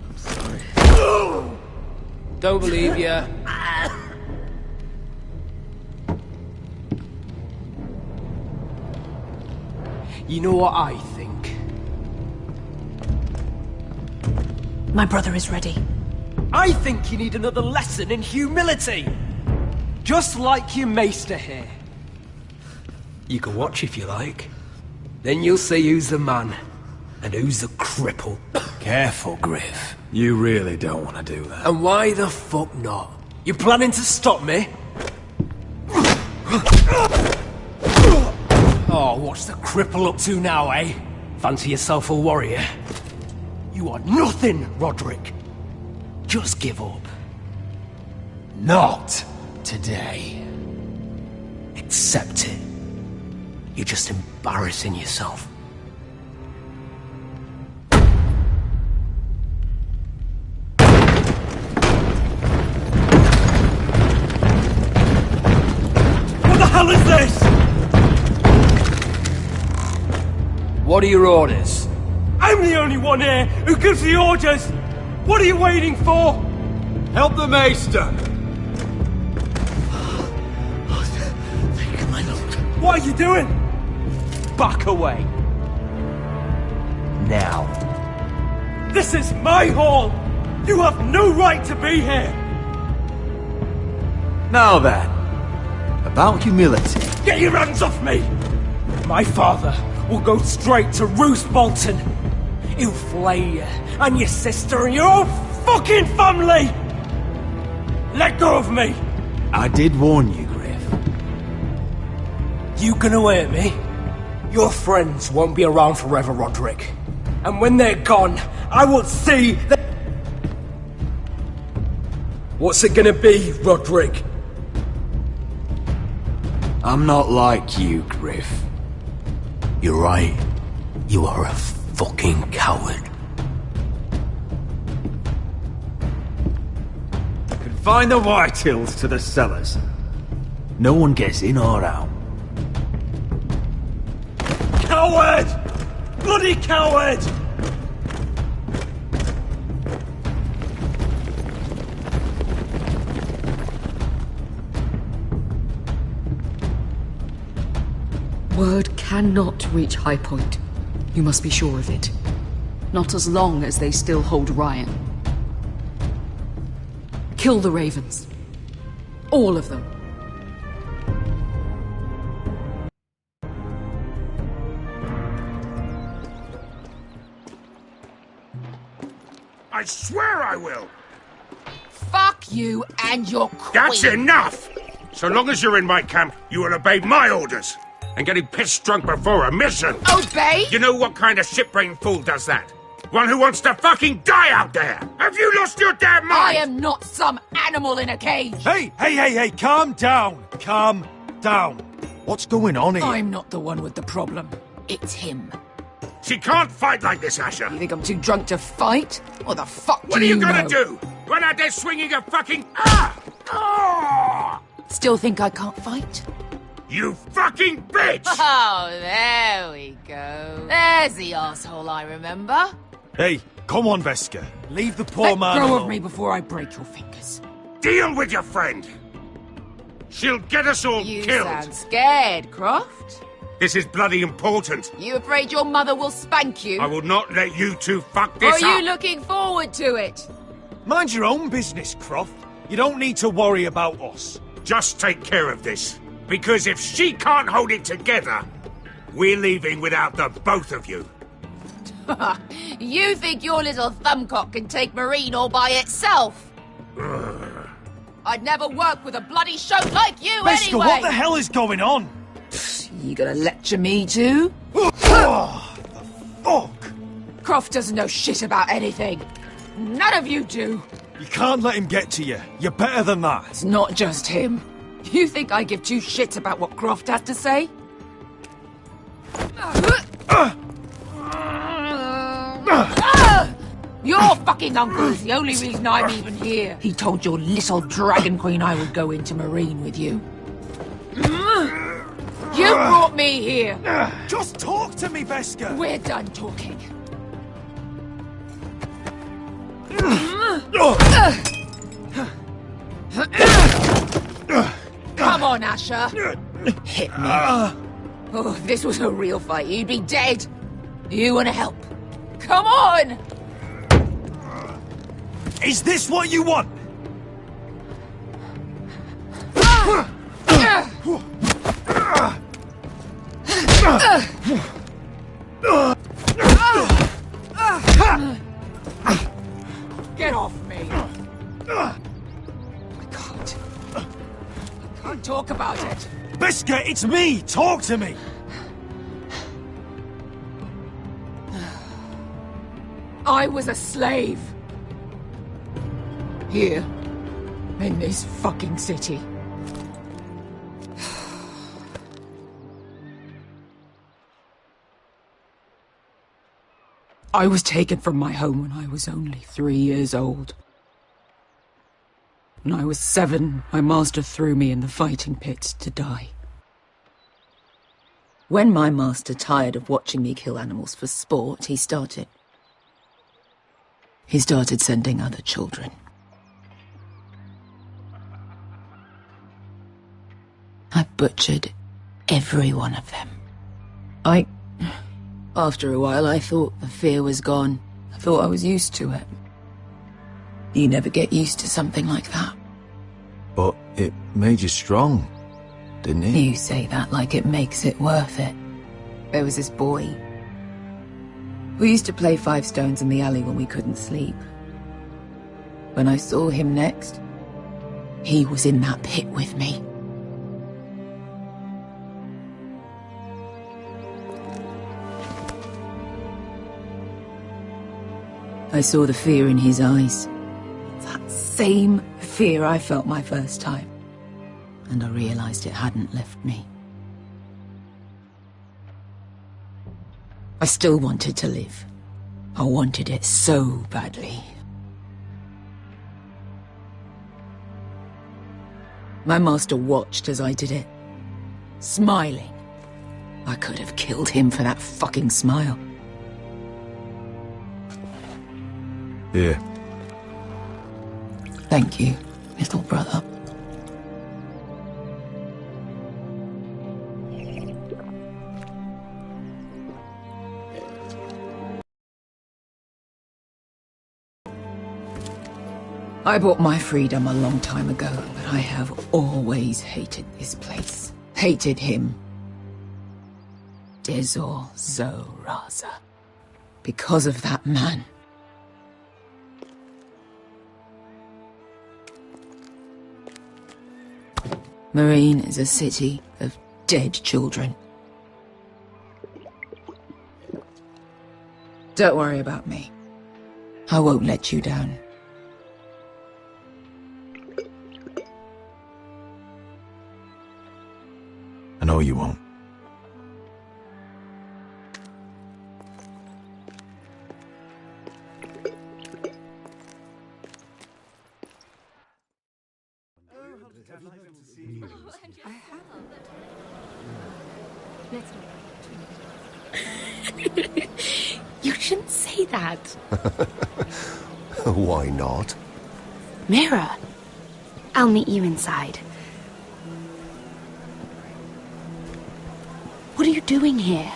Speaker 1: I'm sorry.
Speaker 3: Don't believe ya. You know what I think?
Speaker 18: My brother is ready.
Speaker 3: I think you need another lesson in humility. Just like your Maester here. You can watch if you like. Then you'll see who's the man and who's the cripple.
Speaker 2: Careful, Griff. You really don't want to do that.
Speaker 3: And why the fuck not? You planning to stop me? Oh, what's the cripple up to now, eh? Fancy yourself a warrior? You are nothing, Roderick. Just give up. Not today. Accept it. You're just embarrassing yourself. What the hell is this? What are your orders? I'm the only one here who gives the orders! What are you waiting for?
Speaker 2: Help the Maester!
Speaker 1: Thank you, my lord.
Speaker 3: What are you doing? Back away. Now. This is my hall! You have no right to be here!
Speaker 2: Now then, about humility.
Speaker 3: Get your hands off me! My father will go straight to Roose Bolton. He'll flay you, and your sister, and your whole fucking family! Let go of me!
Speaker 2: I did warn you, Griff.
Speaker 3: You gonna hurt me? Your friends won't be around forever, Roderick. And when they're gone, I will see that... What's it gonna be, Roderick?
Speaker 2: I'm not like you, Griff.
Speaker 3: You're right. You are a fucking coward.
Speaker 2: Confine the Whitehills to the cellars. No one gets in or out.
Speaker 3: Coward! Bloody coward!
Speaker 14: Word cannot reach High Point. You must be sure of it. Not as long as they still hold Ryan. Kill the Ravens. All of them.
Speaker 10: I swear I will!
Speaker 5: Fuck you and your queen.
Speaker 10: That's enough! So long as you're in my camp, you will obey my orders. And getting pissed drunk before a mission.
Speaker 5: Obey?
Speaker 10: You know what kind of shit-brained fool does that? One who wants to fucking die out there! Have you lost your damn mind?
Speaker 5: I am not some animal in a cage.
Speaker 4: Hey, calm down. Calm down. What's going on here?
Speaker 5: I'm not the one with the problem. It's him.
Speaker 10: She can't fight like this, Asher.
Speaker 5: You think I'm too drunk to fight? What the fuck
Speaker 10: What
Speaker 5: do
Speaker 10: are you
Speaker 5: know?
Speaker 10: gonna do? Run out there swinging a fucking... Ah!
Speaker 5: Still think I can't fight?
Speaker 10: You fucking bitch!
Speaker 5: Oh, there we go. There's the asshole I remember.
Speaker 4: Hey, come on, Veska. Leave the poor
Speaker 5: Let
Speaker 4: man
Speaker 5: go
Speaker 4: alone.
Speaker 5: of me before I break your fingers.
Speaker 10: Deal with your friend. She'll get us all
Speaker 5: You
Speaker 10: killed.
Speaker 5: sound scared, Croft.
Speaker 10: This is bloody important.
Speaker 5: You afraid your mother will spank you?
Speaker 10: I will not let you two fuck
Speaker 5: Or
Speaker 10: this
Speaker 5: are
Speaker 10: up.
Speaker 5: you looking forward to it?
Speaker 4: Mind your own business, Croft. You don't need to worry about us.
Speaker 10: Just take care of this. Because if she can't hold it together, we're leaving without the both of you.
Speaker 5: You think your little thumbcock can take Marine all by itself? I'd never work with a bloody shote like you
Speaker 4: Beskha,
Speaker 5: anyway!
Speaker 4: what the hell is going on?
Speaker 5: You gonna lecture me too?
Speaker 4: Fuck!
Speaker 5: Croft doesn't know shit about anything. None of you do.
Speaker 4: You can't let him get to you. You're better than that.
Speaker 5: It's not just him. You think I give two shits about what Croft has to say? Your fucking uncle is the only reason I'm even here. He told your little dragon queen I would go into Marine with you. You brought me here.
Speaker 4: Just talk to me, Beskha.
Speaker 5: We're done talking. Come on, Asher. Hit me. Oh, if this was a real fight, you'd be dead. You want to help? Come on!
Speaker 4: Is this what you want?
Speaker 5: Get off me! I can't talk about it.
Speaker 4: Beskha, it's me! Talk to me!
Speaker 5: I was a slave. Here. In this fucking city. I was taken from my home when I was only 3 years old. When I was 7, my master threw me in the fighting pit to die. When my master tired of watching me kill animals for sport, he started sending other children. I butchered every one of them. After a while, I thought the fear was gone. I thought I was used to it. You never get used to something like that.
Speaker 13: But it made you strong, didn't it?
Speaker 5: You say that like it makes it worth it. There was this boy. We used to play 5 stones in the alley when we couldn't sleep. When I saw him next, he was in that pit with me. I saw the fear in his eyes. That same fear I felt my first time. And I realized it hadn't left me. I still wanted to live. I wanted it so badly. My master watched as I did it, smiling. I could have killed him for that fucking smile.
Speaker 13: Here.
Speaker 5: Thank you, little brother. I bought my freedom a long time ago, but I have always hated this place. Hated him. Dezor Zo Raza. Because of that man. Marine is a city of dead children. Don't worry about me. I won't let you down.
Speaker 13: I know you won't.
Speaker 23: You shouldn't say that.
Speaker 16: Why not?
Speaker 23: Mira, I'll meet you inside. What are you doing here?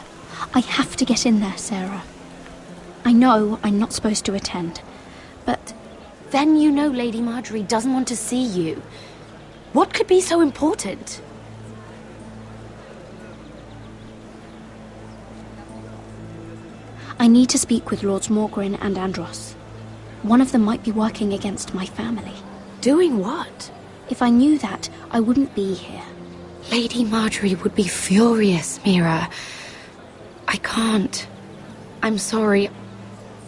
Speaker 17: I have to get in there, Sarah. I know I'm not supposed to attend, but
Speaker 23: Then you know Lady Marjorie doesn't want to see you. What could be so important?
Speaker 17: I need to speak with Lords Morgrin and Andros. One of them might be working against my family.
Speaker 5: Doing what?
Speaker 17: If I knew that, I wouldn't be here.
Speaker 5: Lady Marjorie would be furious, Mira. I can't. I'm sorry.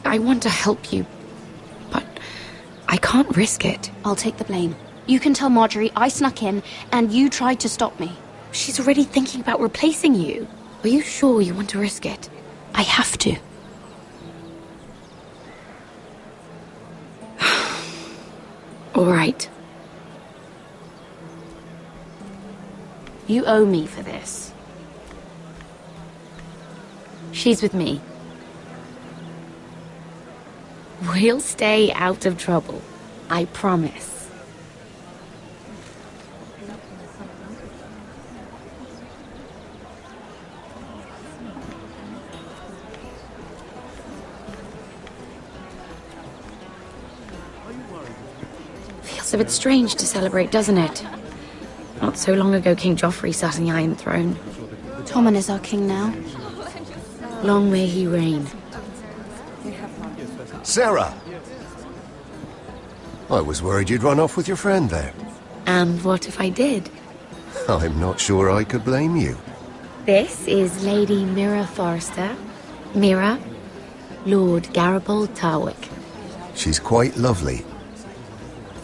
Speaker 5: I want to help you, but I can't risk it.
Speaker 17: I'll take the blame. You can tell Marjorie I snuck in, and you tried to stop me.
Speaker 5: She's already thinking about replacing you. Are you sure you want to risk it?
Speaker 17: I have to.
Speaker 5: All right. You owe me for this. She's with me. We'll stay out of trouble. I promise. Feels a bit strange to celebrate, doesn't it? Not so long ago, King Joffrey sat on the Iron Throne.
Speaker 17: Tommen is our king now.
Speaker 5: Long may he reign.
Speaker 16: Sarah! I was worried you'd run off with your friend there.
Speaker 5: And what if I did?
Speaker 16: I'm not sure I could blame you.
Speaker 5: This is Lady Mira Forrester. Mira, Lord Garibald Tarwick.
Speaker 16: She's quite lovely.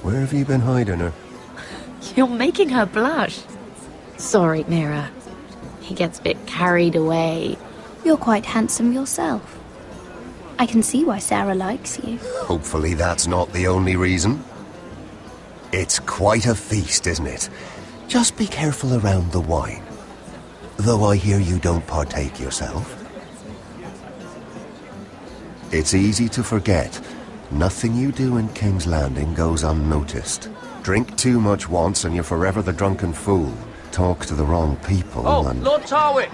Speaker 16: Where have you been hiding her?
Speaker 5: You're making her blush. Sorry, Mira. He gets a bit carried away.
Speaker 17: You're quite handsome yourself. I can see why Sarah likes you.
Speaker 16: Hopefully that's not the only reason. It's quite a feast, isn't it? Just be careful around the wine. Though I hear you don't partake yourself. It's easy to forget. Nothing you do in King's Landing goes unnoticed. Drink too much once and you're forever the drunken fool. Talk to the wrong people and...
Speaker 3: Lord Tarwick!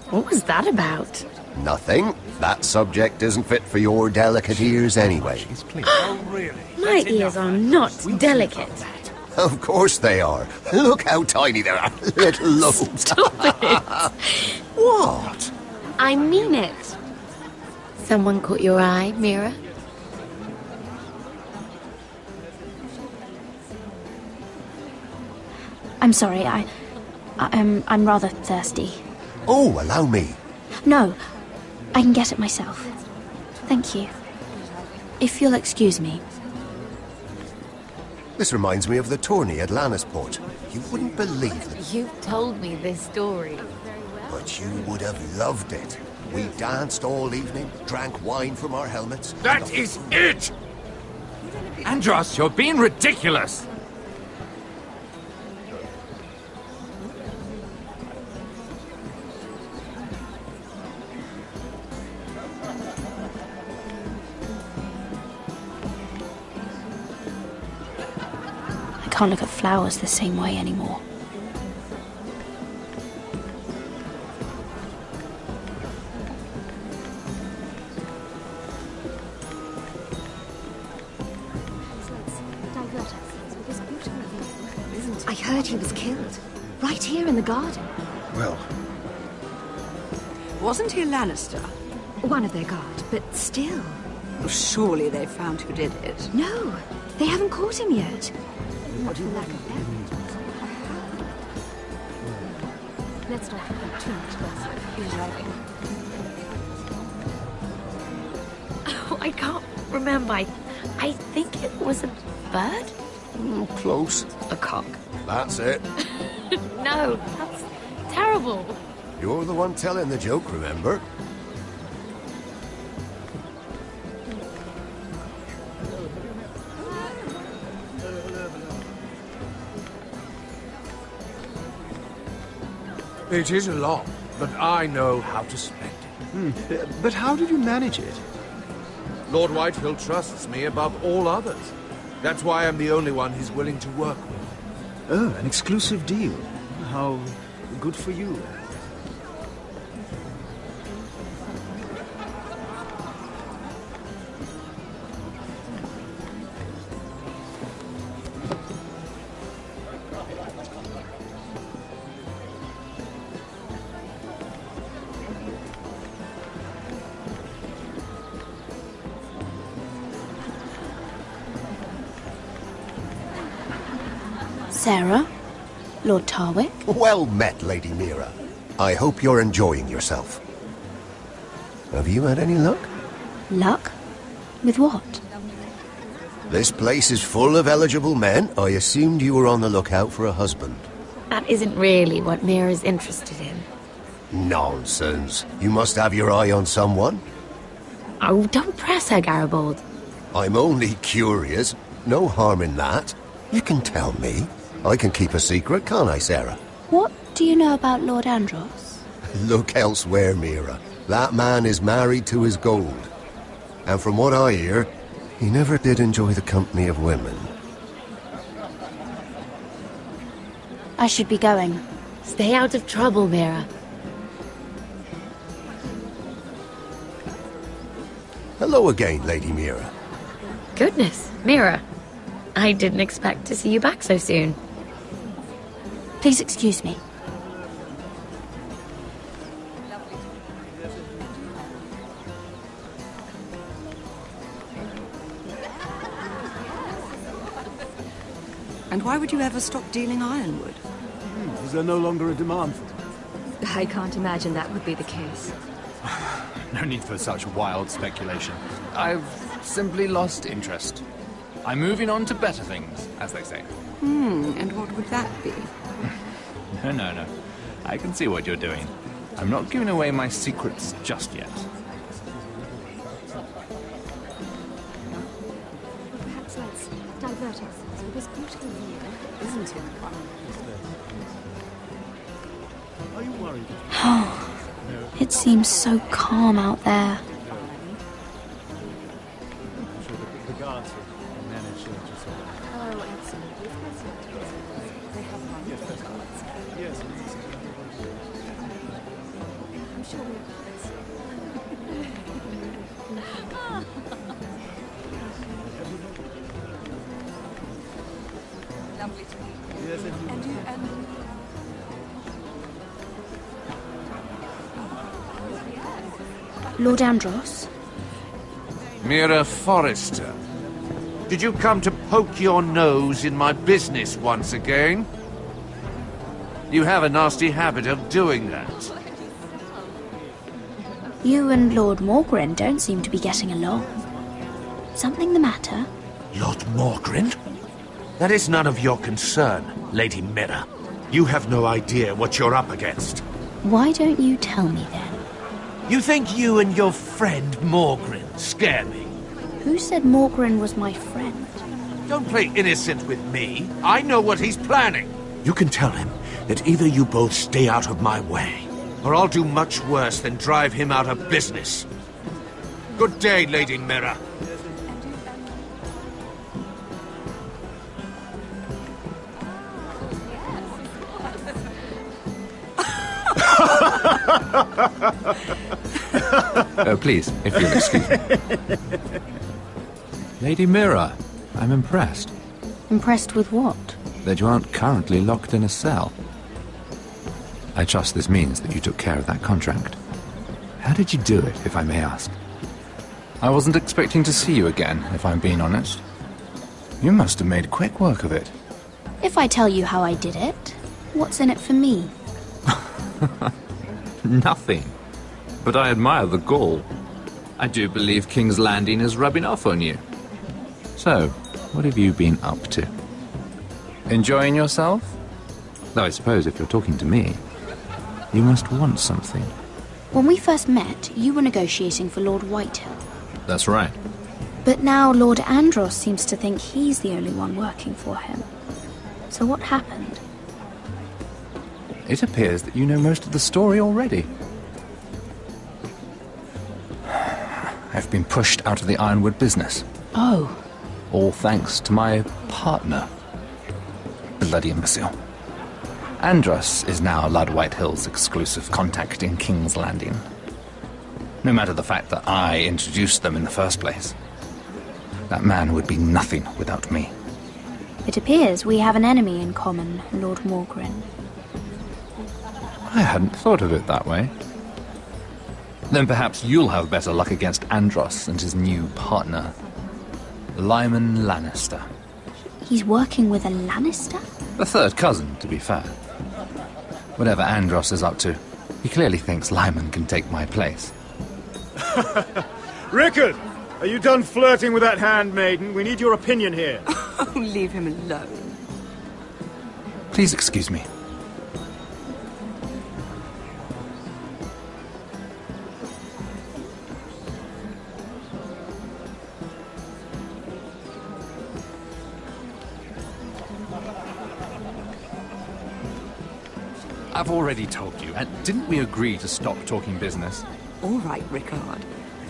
Speaker 5: What was that about?
Speaker 16: Nothing. That subject isn't fit for your delicate ears anyway.
Speaker 5: My ears are not delicate.
Speaker 16: Of course they are. Look how tiny they are. Little lobes.
Speaker 5: Stop it.
Speaker 16: What?
Speaker 5: I mean it. Someone caught your eye, Mira?
Speaker 17: I'm sorry, I'm rather thirsty.
Speaker 16: Oh, allow me.
Speaker 17: No, I can get it myself. Thank you. If you'll excuse me.
Speaker 16: This reminds me of the tourney at Lannisport. You wouldn't believe it.
Speaker 5: You've told me this story.
Speaker 16: But you would have loved it. We danced all evening, drank wine from our helmets.
Speaker 10: That is it! Andros, you're being ridiculous!
Speaker 17: I can't look at flowers the same way anymore.
Speaker 9: I heard he was killed. Right here in the garden.
Speaker 1: Well...
Speaker 12: Wasn't he a Lannister?
Speaker 9: One of their guard, but still.
Speaker 12: Well, surely they found who did it.
Speaker 9: No, they haven't caught him yet.
Speaker 12: What do you reckon?
Speaker 9: Let's not have too much gossip.
Speaker 5: Oh, I can't remember. I think it was a bird?
Speaker 16: Close.
Speaker 5: A cock.
Speaker 16: That's it.
Speaker 5: No, that's terrible.
Speaker 16: You're the one telling the joke, remember?
Speaker 10: It is a lot, but I know how to spend it.
Speaker 11: But how did you manage it?
Speaker 10: Lord Whitehill trusts me above all others. That's why I'm the only one he's willing to work with.
Speaker 11: Oh, an exclusive deal. How good for you.
Speaker 17: Sarah, Lord Tarwick.
Speaker 16: Well met, Lady Mira. I hope you're enjoying yourself. Have you had any luck?
Speaker 17: Luck? With what?
Speaker 16: This place is full of eligible men. I assumed you were on the lookout for a husband.
Speaker 23: That isn't really what Mira's interested in.
Speaker 16: Nonsense. You must have your eye on someone.
Speaker 23: Oh, don't press her, Garibaldi.
Speaker 16: I'm only curious. No harm in that. You can tell me. I can keep a secret, can't I, Sarah?
Speaker 17: What do you know about Lord Andros?
Speaker 16: Look elsewhere, Mira. That man is married to his gold. And from what I hear, he never did enjoy the company of women.
Speaker 17: I should be going.
Speaker 23: Stay out of trouble, Mira.
Speaker 16: Hello again, Lady Mira.
Speaker 23: Goodness, Mira. I didn't expect to see you back so soon.
Speaker 17: Please excuse me.
Speaker 12: And why would you ever stop dealing ironwood?
Speaker 1: Is there no longer a demand for it?
Speaker 9: I can't imagine that would be the case.
Speaker 7: No need for such wild speculation. I've simply lost interest. I'm moving on to better things, as they say.
Speaker 12: And what would that be?
Speaker 7: No. I can see what you're doing. I'm not giving away my secrets just yet.
Speaker 9: Perhaps let's divert ourselves with this beautiful view, isn't it?
Speaker 1: Are you worried?
Speaker 17: Oh, it seems so calm out there.
Speaker 1: The guards have managed to just...
Speaker 9: Oh, absolutely. Of course not. They have one.
Speaker 1: Yes.
Speaker 9: I'm sure we
Speaker 12: Lovely to meet you.
Speaker 1: Yes,
Speaker 12: And you, and...
Speaker 17: Lord Andros?
Speaker 15: Mira Forrester, did you come to poke your nose in my business once again? You have a nasty habit of doing that.
Speaker 17: You and Lord Morgren don't seem to be getting along. Something the matter?
Speaker 15: Lord Morgren? That is none of your concern, Lady Mira. You have no idea what you're up against.
Speaker 17: Why don't you tell me then?
Speaker 15: You think you and your friend Morgren scare me?
Speaker 17: Who said Morgren was my friend?
Speaker 15: Don't play innocent with me. I know what he's planning. You can tell him that either you both stay out of my way, or I'll do much worse than drive him out of business. Good day, Lady Mira.
Speaker 13: Please, if you'll excuse me. Lady Mira, I'm impressed.
Speaker 17: Impressed with what?
Speaker 13: That you aren't currently locked in a cell. I trust this means that you took care of that contract. How did you do it, if I may ask? I wasn't expecting to see you again, if I'm being honest. You must have made quick work of it.
Speaker 17: If I tell you how I did it, what's in it for me?
Speaker 13: Nothing. But I admire the gall. I do believe King's Landing is rubbing off on you. So, what have you been up to? Enjoying yourself? Though I suppose if you're talking to me, you must want something.
Speaker 17: When we first met, you were negotiating for Lord Whitehill.
Speaker 13: That's right.
Speaker 17: But now Lord Andros seems to think he's the only one working for him. So what happened?
Speaker 13: It appears that you know most of the story already. I've been pushed out of the ironwood business.
Speaker 17: Oh.
Speaker 13: All thanks to my partner. Bloody imbecile. Andros is now Lord Whitehill's exclusive contact in King's Landing. No matter the fact that I introduced them in the first place. That man would be nothing without me.
Speaker 17: It appears we have an enemy in common, Lord Morgren.
Speaker 13: I hadn't thought of it that way. Then perhaps you'll have better luck against Andros and his new partner, Lyman Lannister.
Speaker 17: He's working with a Lannister?
Speaker 13: A third cousin, to be fair. Whatever Andros is up to, he clearly thinks Lyman can take my place.
Speaker 2: Rickard! Are you done flirting with that handmaiden? We need your opinion here.
Speaker 12: Oh, leave him alone.
Speaker 13: Please excuse me. I've already told you, and didn't we agree to stop talking business?
Speaker 12: All right, Rickard.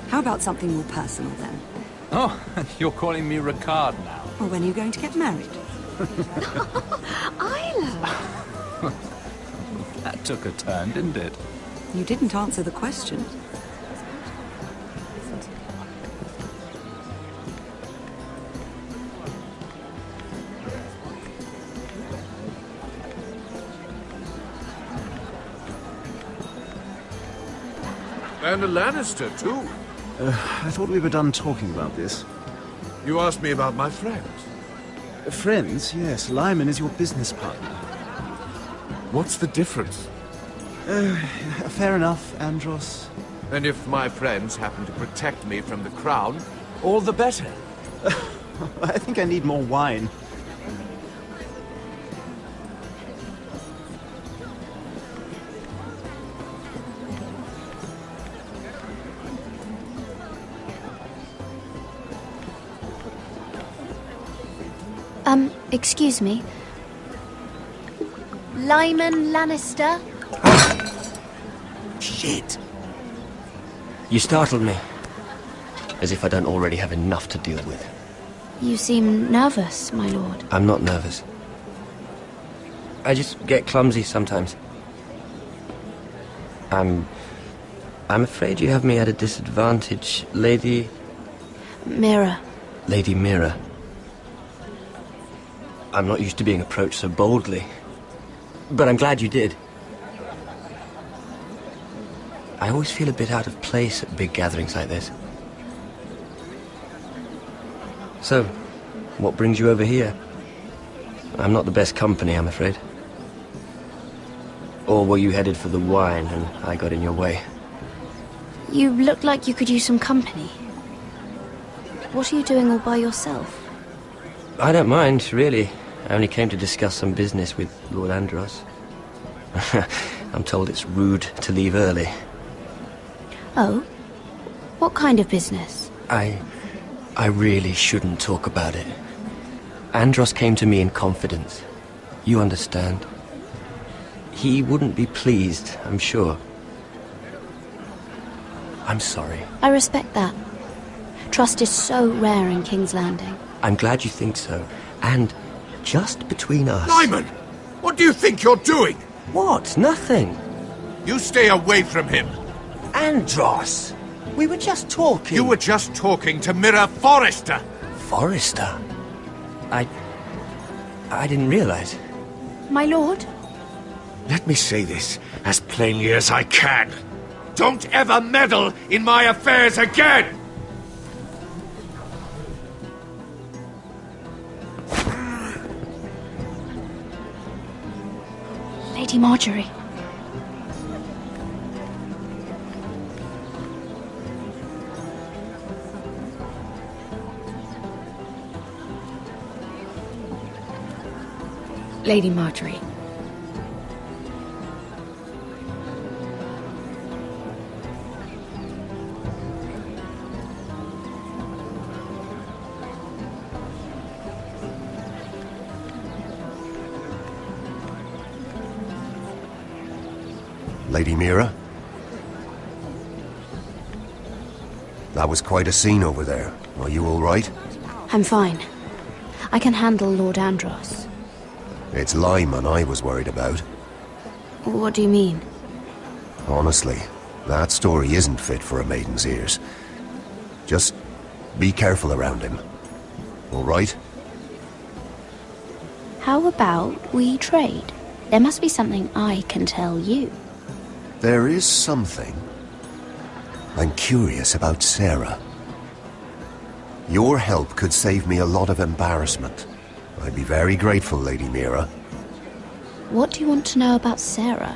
Speaker 12: How about something more personal then?
Speaker 13: Oh, you're calling me Ricard now.
Speaker 12: Or when are you going to get married?
Speaker 23: Isla!
Speaker 13: That took a turn, didn't it?
Speaker 12: You didn't answer the question.
Speaker 15: And a Lannister, too.
Speaker 20: I thought we were done talking about this.
Speaker 15: You asked me about my friends.
Speaker 20: Friends? Yes. Lyman is your business partner.
Speaker 15: What's the difference?
Speaker 20: Fair enough, Andros.
Speaker 15: And if my friends happen to protect me from the crown, all the better.
Speaker 20: I think I need more wine.
Speaker 17: Excuse me. Lyman Lannister?
Speaker 16: Shit. You startled me. As if I don't already have enough to deal with.
Speaker 17: You seem nervous, my lord.
Speaker 16: I'm not nervous. I just get clumsy sometimes. I'm afraid you have me at a disadvantage, Lady...
Speaker 17: Mira.
Speaker 16: Lady Mira. I'm not used to being approached so boldly. But I'm glad you did. I always feel a bit out of place at big gatherings like this. So, what brings you over here? I'm not the best company, I'm afraid. Or were you headed for the wine and I got in your way?
Speaker 17: You look like you could use some company. What are you doing all by yourself?
Speaker 16: I don't mind, really. I only came to discuss some business with Lord Andros. I'm told it's rude to leave early.
Speaker 17: Oh? What kind of business?
Speaker 16: I really shouldn't talk about it. Andros came to me in confidence. You understand? He wouldn't be pleased, I'm sure. I'm sorry.
Speaker 17: I respect that. Trust is so rare in King's Landing.
Speaker 16: I'm glad you think so. And just between us...
Speaker 15: Lyman! What do you think you're doing?
Speaker 16: What? Nothing.
Speaker 15: You stay away from him.
Speaker 16: Andros! We were just talking.
Speaker 15: You were just talking to Mira Forrester.
Speaker 16: Forrester? I didn't realize.
Speaker 17: My lord?
Speaker 15: Let me say this as plainly as I can. Don't ever meddle in my affairs again!
Speaker 17: Lady Marjorie.
Speaker 14: Lady Marjorie.
Speaker 16: Lady Mira? That was quite a scene over there. Are you all right?
Speaker 17: I'm fine. I can handle Lord Andros.
Speaker 16: It's Lyman I was worried about.
Speaker 17: What do you mean?
Speaker 16: Honestly, that story isn't fit for a maiden's ears. Just be careful around him. All right?
Speaker 17: How about we trade? There must be something I can tell you.
Speaker 16: There is something. I'm curious about Sarah. Your help could save me a lot of embarrassment. I'd be very grateful, Lady Mira.
Speaker 17: What do you want to know about Sarah?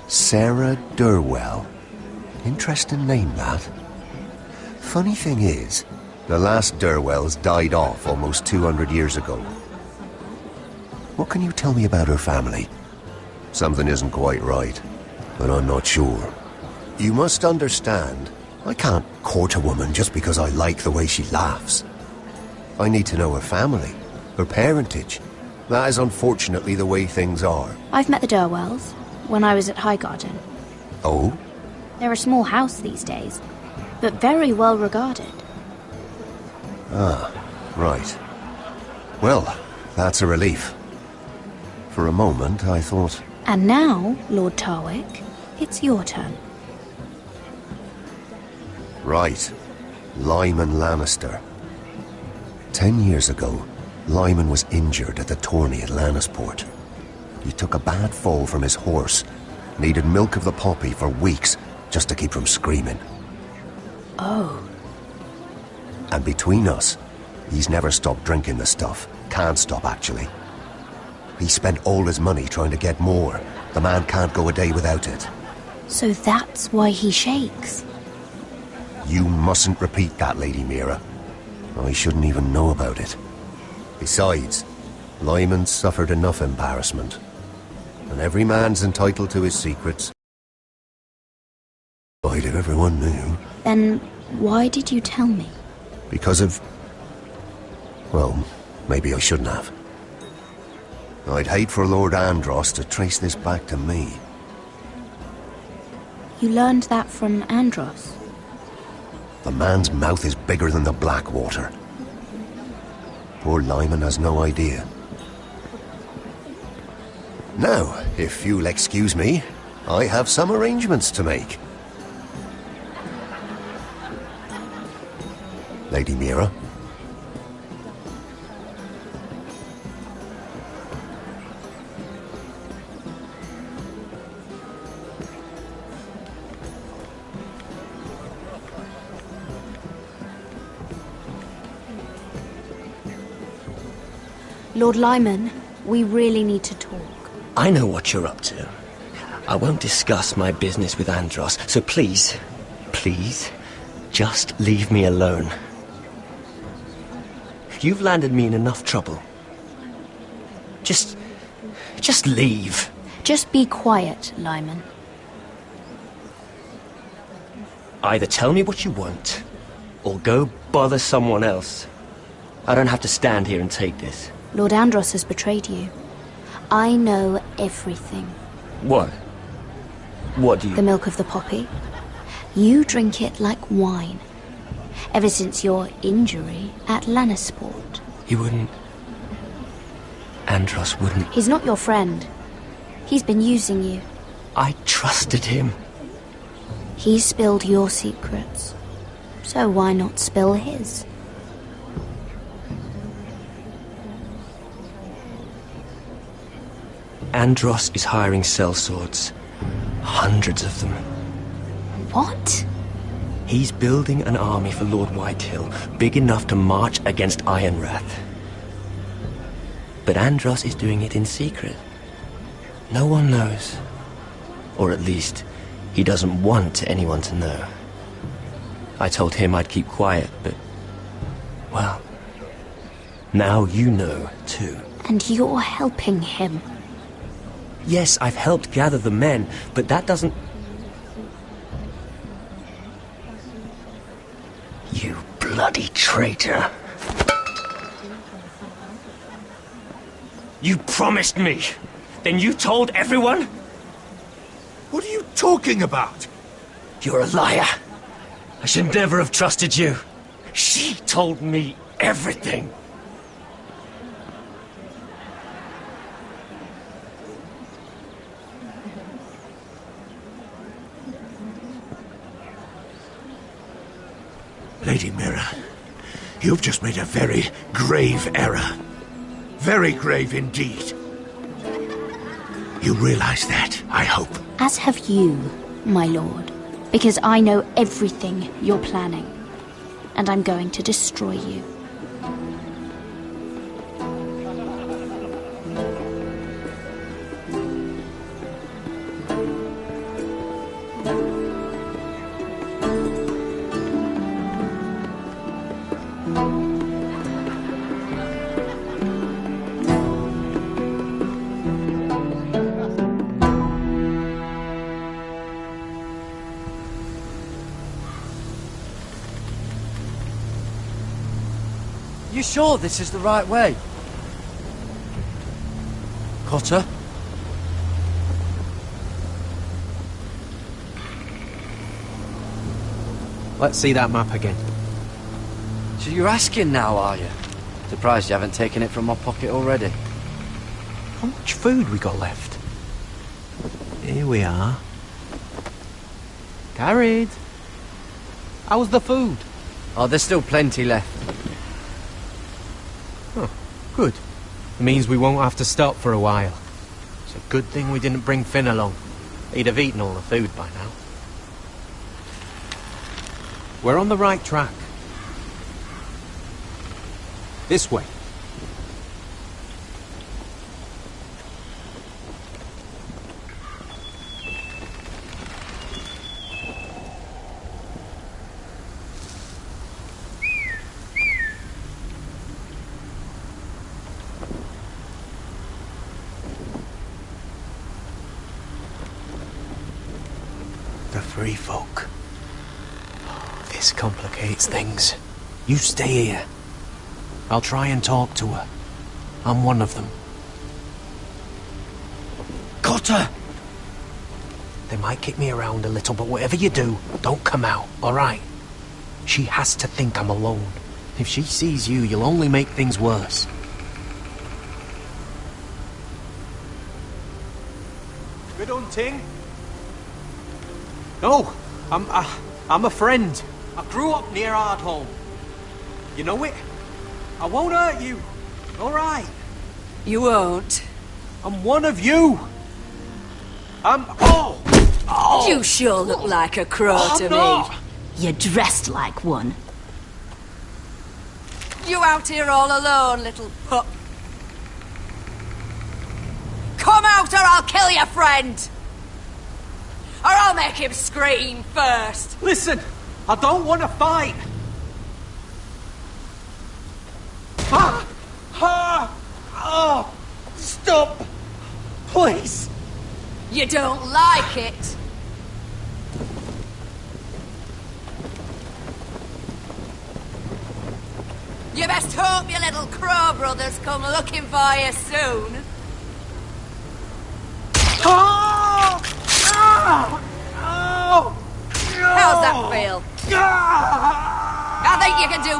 Speaker 16: Sarah Durwell. Interesting name, that. Funny thing is, the last Durwells died off almost 200 years ago. What can you tell me about her family? Something isn't quite right, but I'm not sure. You must understand, I can't court a woman just because I like the way she laughs. I need to know her family, her parentage. That is unfortunately the way things are.
Speaker 17: I've met the Durwells when I was at Highgarden.
Speaker 16: Oh?
Speaker 17: They're a small house these days, but very well regarded.
Speaker 16: Ah, right. Well, that's a relief. For a moment, I thought...
Speaker 17: And now, Lord Tarwick, it's your turn.
Speaker 16: Right. Lyman Lannister. 10 years ago, Lyman was injured at the tourney at Lannisport. He took a bad fall from his horse, needed milk of the poppy for weeks just to keep from screaming.
Speaker 17: Oh.
Speaker 16: And between us, he's never stopped drinking the stuff. Can't stop, actually. He spent all his money trying to get more. The man can't go a day without it.
Speaker 17: So that's why he shakes.
Speaker 16: You mustn't repeat that, Lady Mira. I shouldn't even know about it. Besides, Lyman suffered enough embarrassment. And every man's entitled to his secrets. If everyone knew.
Speaker 17: Then why did you tell me?
Speaker 16: Because of... Well, maybe I shouldn't have. I'd hate for Lord Andros to trace this back to me.
Speaker 17: You learned that from Andros?
Speaker 16: The man's mouth is bigger than the Blackwater. Poor Lyman has no idea. Now, if you'll excuse me, I have some arrangements to make. Lady Mira?
Speaker 17: Lord Lyman, we really need to talk.
Speaker 6: I know what you're up to. I won't discuss my business with Andros, so please, just leave me alone. You've landed me in enough trouble. Just leave.
Speaker 17: Just be quiet, Lyman.
Speaker 6: Either tell me what you want, or go bother someone else. I don't have to stand here and take this.
Speaker 17: Lord Andros has betrayed you. I know everything.
Speaker 6: What? What do you...
Speaker 17: The milk of the poppy. You drink it like wine. Ever since your injury at Lannisport.
Speaker 6: He wouldn't... Andros wouldn't...
Speaker 17: He's not your friend. He's been using you.
Speaker 6: I trusted him.
Speaker 17: He spilled your secrets. So why not spill his?
Speaker 6: Andros is hiring sellswords. Hundreds of them.
Speaker 17: What?
Speaker 6: He's building an army for Lord Whitehill, big enough to march against Ironrath. But Andros is doing it in secret. No one knows. Or at least, he doesn't want anyone to know. I told him I'd keep quiet, but... well... now you know, too.
Speaker 17: And you're helping him.
Speaker 6: Yes, I've helped gather the men, but that doesn't... You bloody traitor. You promised me. Then you told everyone?
Speaker 15: What are you talking about?
Speaker 6: You're a liar. I should never have trusted you. She told me everything.
Speaker 15: Lady Mira, you've just made a very grave error. Very grave indeed. You realize that, I hope.
Speaker 17: As have you, my lord. Because I know everything you're planning. And I'm going to destroy you.
Speaker 8: sure this is the right way? Cotter?
Speaker 21: Let's see that map again.
Speaker 8: So you're asking now, are you? Surprised you haven't taken it from my pocket already.
Speaker 21: How much food we got left? Here we are. Carried. How's the food?
Speaker 8: Oh, there's still plenty left.
Speaker 21: Oh, good. It means we won't have to stop for a while. It's a good thing we didn't bring Finn along. He'd have eaten all the food by now. We're on the right track. This way. The free folk. This complicates things. You stay here. I'll try and talk to her. I'm one of them.
Speaker 8: Cotter!
Speaker 21: They might kick me around a little, but whatever you do, don't come out, alright? She has to think I'm alone. If she sees you, you'll only make things worse. Good hunting. No, I'm a friend. I grew up near Ardholm. You know it? I won't hurt you. All right.
Speaker 12: You won't.
Speaker 21: I'm one of you. Oh!
Speaker 12: You sure look like a crow to
Speaker 21: not.
Speaker 12: me. You're dressed like one. You out here all alone, little pup? Come out or I'll kill your friend! Or I'll make him scream first!
Speaker 21: Listen, I don't want to fight.
Speaker 12: Stop! Please! You don't like it? You best hope your little crow brothers come looking for you soon. How's that feel? I think you can do